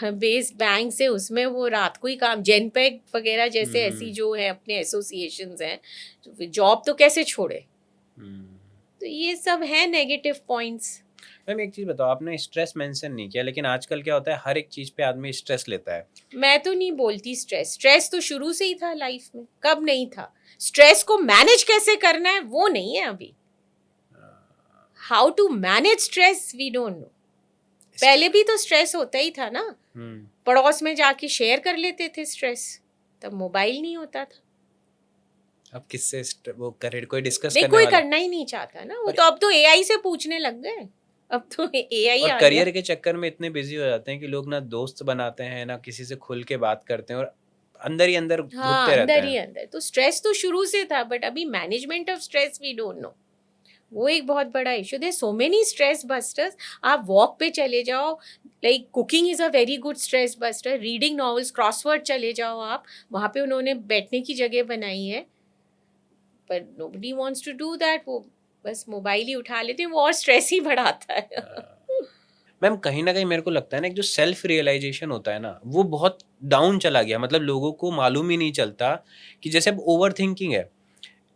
Speaker 1: बेस्ड बैंक्स है, उसमें वो रात को ही काम, जेनपेग वगैरह जैसे ऐसी जो है अपने एसोसिएशंस हैं, तो फिर जॉब तो कैसे छोड़े। तो ये सब है नेगेटिव पॉइंट्स।
Speaker 2: मैम एक चीज़ बताओ, आपने स्ट्रेस मेंशन नहीं किया, लेकिन आजकल क्या होता है हर एक चीज़ पे आदमी स्ट्रेस लेता है।
Speaker 1: मैं तो नहीं बोलती स्ट्रेस तो शुरू से ही था लाइफ में, कब नहीं था। स्ट्रेस को मैनेज कैसे करना है वो नहीं है अभी। How to manage stress we don't know. पहले भी तो स्ट्रेस होता ही था ना, पड़ोस में जाके शेयर कर लेते थे स्ट्रेस, तब मोबाइल नहीं होता था।
Speaker 2: अब किससे वो करे, कोई डिस्कस
Speaker 1: नहीं,
Speaker 2: करने
Speaker 1: कोई
Speaker 2: वाला
Speaker 1: करना ही नहीं चाहता ना, वो तो अब तो AI से पूछने लग गए। अब तो AI
Speaker 2: और
Speaker 1: आ
Speaker 2: करियर
Speaker 1: गया।
Speaker 2: के चक्कर में इतने बिजी हो जाते हैं कि लोग ना दोस्त बनाते हैं ना किसी से खुल के बात करते हैं, और अंदर ही अंदर घुटते रहते
Speaker 1: अंदर ही
Speaker 2: हैं।
Speaker 1: अंदर। तो स्ट्रेस तो शुरू से था, बट अभी management of stress we don't know, वो एक बहुत बड़ा issue. There so many stress busters. आप वॉक पे चले जाओ, like cooking is a very good stress buster. Reading novels, crossword चले जाओ आप, वहाँ पे उन्होंने बैठने की जगह बनाई है, पर nobody wants to do that. वो बस मोबाइल ही उठा लेते हैं, वो और स्ट्रेस ही बढ़ाता है।
Speaker 2: मैम कहीं ना कहीं मेरे को लगता है ना, एक जो सेल्फ रियलाइजेशन होता है ना, वो बहुत डाउन चला गया। मतलब लोगों को मालूम ही नहीं चलता कि जैसे अब ओवर थिंकिंग है,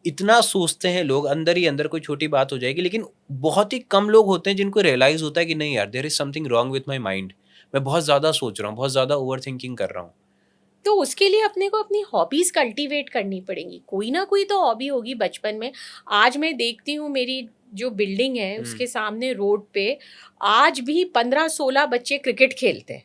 Speaker 2: इतना सोचते हैं लोग अंदर ही अंदर, कोई छोटी बात हो जाएगी, लेकिन बहुत ही कम लोग होते हैं जिनको रियलाइज होता है कि नहीं यार, there is something wrong with my mind, मैं बहुत ज़्यादा सोच रहा हूँ, बहुत ज़्यादा ओवर थिंकिंग कर रहा हूँ।
Speaker 1: तो उसके लिए अपने को अपनी हॉबीज कल्टीवेट करनी पड़ेंगी। कोई ना कोई तो हॉबी होगी बचपन में। आज मैं देखती हूँ मेरी जो बिल्डिंग है उसके सामने रोड पे आज भी 15-16 बच्चे क्रिकेट खेलते हैं।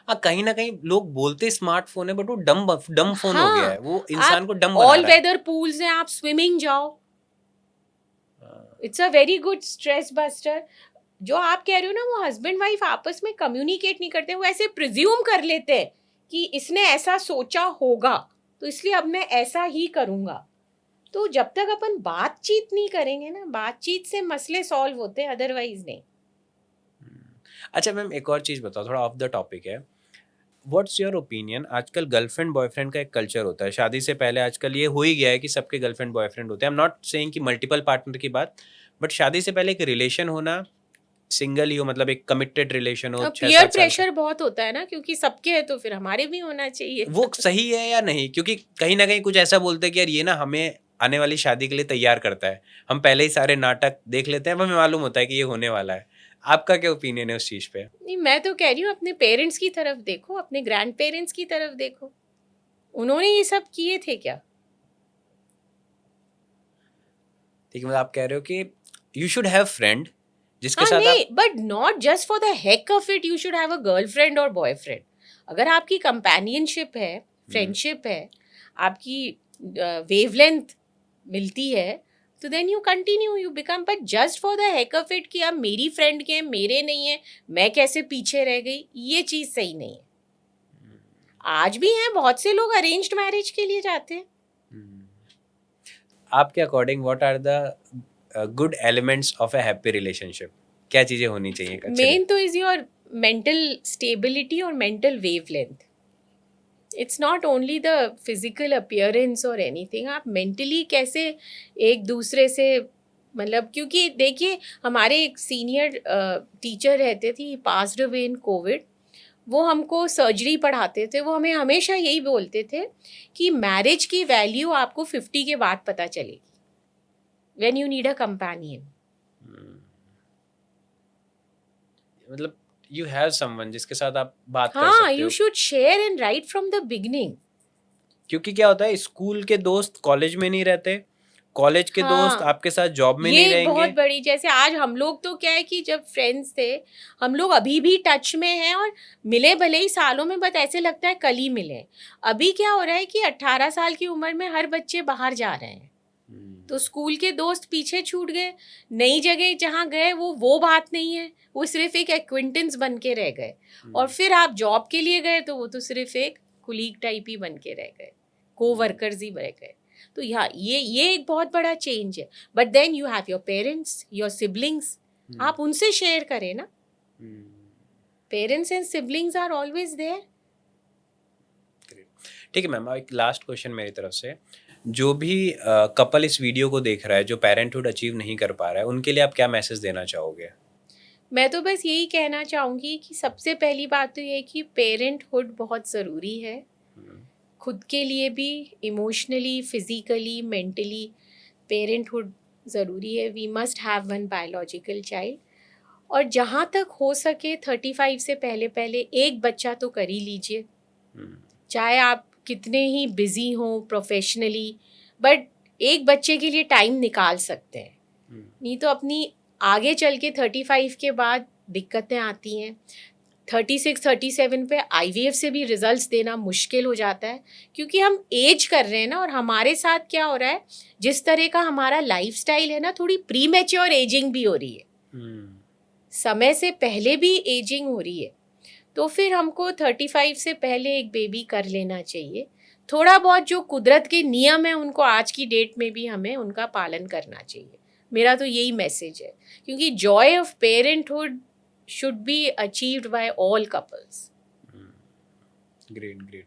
Speaker 2: हाँ, कहीं ना कहीं लोग बोलते स्मार्टफोन है, बट वो डम डम फोन हो गया
Speaker 1: हाँ,
Speaker 2: है, वो इंसान
Speaker 1: आप
Speaker 2: को डम बना
Speaker 1: ऑल
Speaker 2: रहा है।
Speaker 1: वेदर पूल्स हैं, आप स्विमिंग जाओ, it's a very good stress buster. जो आप कह रहे हो ना, वो हस्बैंड वाइफ आपस में कम्युनिकेट नहीं करते, वो ऐसे प्रिज्यूम कर लेते हैं कि इसने ऐसा सोचा होगा तो इसलिए अब मैं ऐसा ही करूँगा। तो जब तक अपन बातचीत नहीं करेंगे ना, बातचीत से मसले सॉल्व होते हैं, अदरवाइज नहीं।
Speaker 2: अच्छा मैम, एक और चीज़ बताओ, थोड़ा ऑफ द टॉपिक है। व्हाट्स योर ओपिनियन, आजकल गर्लफ्रेंड बॉयफ्रेंड का एक कल्चर होता है, शादी से पहले आजकल ये हो ही गया है कि सबके गर्लफ्रेंड बॉयफ्रेंड होते हैं। आई एम नॉट सेइंग कि मल्टीपल पार्टनर की बात, बट शादी से पहले एक रिलेशन होना, सिंगल ही हो, मतलब एक कमिटेड रिलेशन हो
Speaker 1: अब
Speaker 2: 6
Speaker 1: पीयर
Speaker 2: 7 साल का,
Speaker 1: प्रेशर बहुत होता है ना, क्योंकि सबके है तो फिर हमारे भी होना चाहिए।
Speaker 2: वो सही है या नहीं? क्योंकि कहीं ना कहीं कुछ ऐसा बोलते हैं कि यार ये ना हमें आने वाली शादी के लिए तैयार करता है, हम पहले ही सारे नाटक देख लेते हैं, हमें मालूम होता है कि ये होने वाला है। आपका क्या ओपिनियन है उस चीज़ पे?
Speaker 1: नहीं, मैं तो कह रही हूँ अपने पेरेंट्स की तरफ देखो, अपने ग्रैंड पेरेंट्स की तरफ देखो, उन्होंने ये सब किए थे क्या?
Speaker 2: ठीक है, मतलब आप कह रहे हो कि यू शुड हैव फ्रेंड जिसके
Speaker 1: हाँ
Speaker 2: साथ
Speaker 1: नहीं,
Speaker 2: आप।
Speaker 1: But not just for the heck of it you should have a girlfriend और बॉयफ्रेंड। अगर आपकी कंपेनियनशिप है, फ्रेंडशिप है, आपकी वेवलेंथ मिलती है, तो then you continue, you become, but just for the heck of it कि अब मेरी फ्रेंड के हैं, मेरे नहीं है, मैं कैसे पीछे रह गई, ये चीज़ सही नहीं है। आज भी हैं बहुत से लोग अरेंज्ड मैरिज के लिए जाते हैं।
Speaker 2: आपके according what are the good elements of a happy relationship? क्या चीज़ें होनी चाहिए एक अच्छे
Speaker 1: मेन तो इज योर मेंटल स्टेबिलिटी और mental wavelength. It's not only the physical appearance और एनीथिंग, आप मेंटली कैसे एक दूसरे से, मतलब क्योंकि देखिए हमारे एक सीनियर टीचर रहते थे, पास्ड अवे इन कोविड, वो हमको सर्जरी पढ़ाते थे, वो हमें हमेशा यही बोलते थे कि मैरिज की वैल्यू आपको 50 के बाद पता चलेगी, when you need a companion.
Speaker 2: मतलब यू हैव समवन जिसके साथ आप बात कर
Speaker 1: हाँ,
Speaker 2: सकते
Speaker 1: यू
Speaker 2: हो।
Speaker 1: Should share and right from the beginning.
Speaker 2: क्योंकि क्या होता है, स्कूल के दोस्त कॉलेज में नहीं रहते, कॉलेज के दोस्त
Speaker 1: हाँ,
Speaker 2: आपके साथ जॉब में
Speaker 1: ये
Speaker 2: नहीं
Speaker 1: एक बहुत
Speaker 2: रहेंगे।
Speaker 1: बड़ी, जैसे आज हम लोग तो क्या है कि जब फ्रेंड्स थे, हम लोग अभी भी टच में हैं और मिले भले ही सालों में, बट ऐसे लगता है कल ही मिले। अभी क्या हो रहा है कि 18 साल की उम्र में हर बच्चे बाहर जा रहे हैं, तो स्कूल के दोस्त पीछे छूट गए, नई जगह जहाँ गए वो बात नहीं है, वो सिर्फ एक एक्विंटेंस बन के रह गए। और फिर आप जॉब के लिए गए तो वो तो सिर्फ एक कुलीग टाइप ही बन के रह गए, को वर्कर्स ही रह गए। तो ये एक बहुत बड़ा चेंज है। But then you have your parents, your siblings, आप उनसे शेयर करें ना, parents and siblings are always there.
Speaker 2: ठीक है मैम, एक लास्ट क्वेश्चन मेरी तरफ से, जो भी कपल इस वीडियो को देख रहा है जो पेरेंटहुड अचीव नहीं कर पा रहा है, उनके लिए आप क्या मैसेज देना चाहोगे?
Speaker 1: मैं तो बस यही कहना चाहूँगी कि सबसे पहली बात तो ये है कि पेरेंटहुड बहुत ज़रूरी है, खुद के लिए भी, इमोशनली, फिजिकली, मेंटली। पेरेंटहुड ज़रूरी है, we must have one biological child. और जहाँ तक हो सके 35 से पहले पहले एक बच्चा तो कर ही लीजिए, चाहे आप कितने ही बिजी हों प्रोफेशनली, बट एक बच्चे के लिए टाइम निकाल सकते हैं। नहीं तो अपनी आगे चल के 35 के बाद दिक्कतें आती हैं। 36 37 पे IVF से भी रिजल्ट्स देना मुश्किल हो जाता है, क्योंकि हम एज कर रहे हैं ना, और हमारे साथ क्या हो रहा है, जिस तरह का हमारा लाइफस्टाइल है ना, थोड़ी प्री मैच्योर एजिंग भी हो रही है, समय से पहले भी एजिंग हो रही है। तो फिर हमको 35 से पहले एक बेबी कर लेना चाहिए। थोड़ा बहुत जो कुदरत के नियम है उनको आज की डेट में भी हमें उनका पालन करना चाहिए। मेरा तो यही मैसेज है, क्योंकि Joy of parenthood should be achieved by all couples.
Speaker 2: Great great.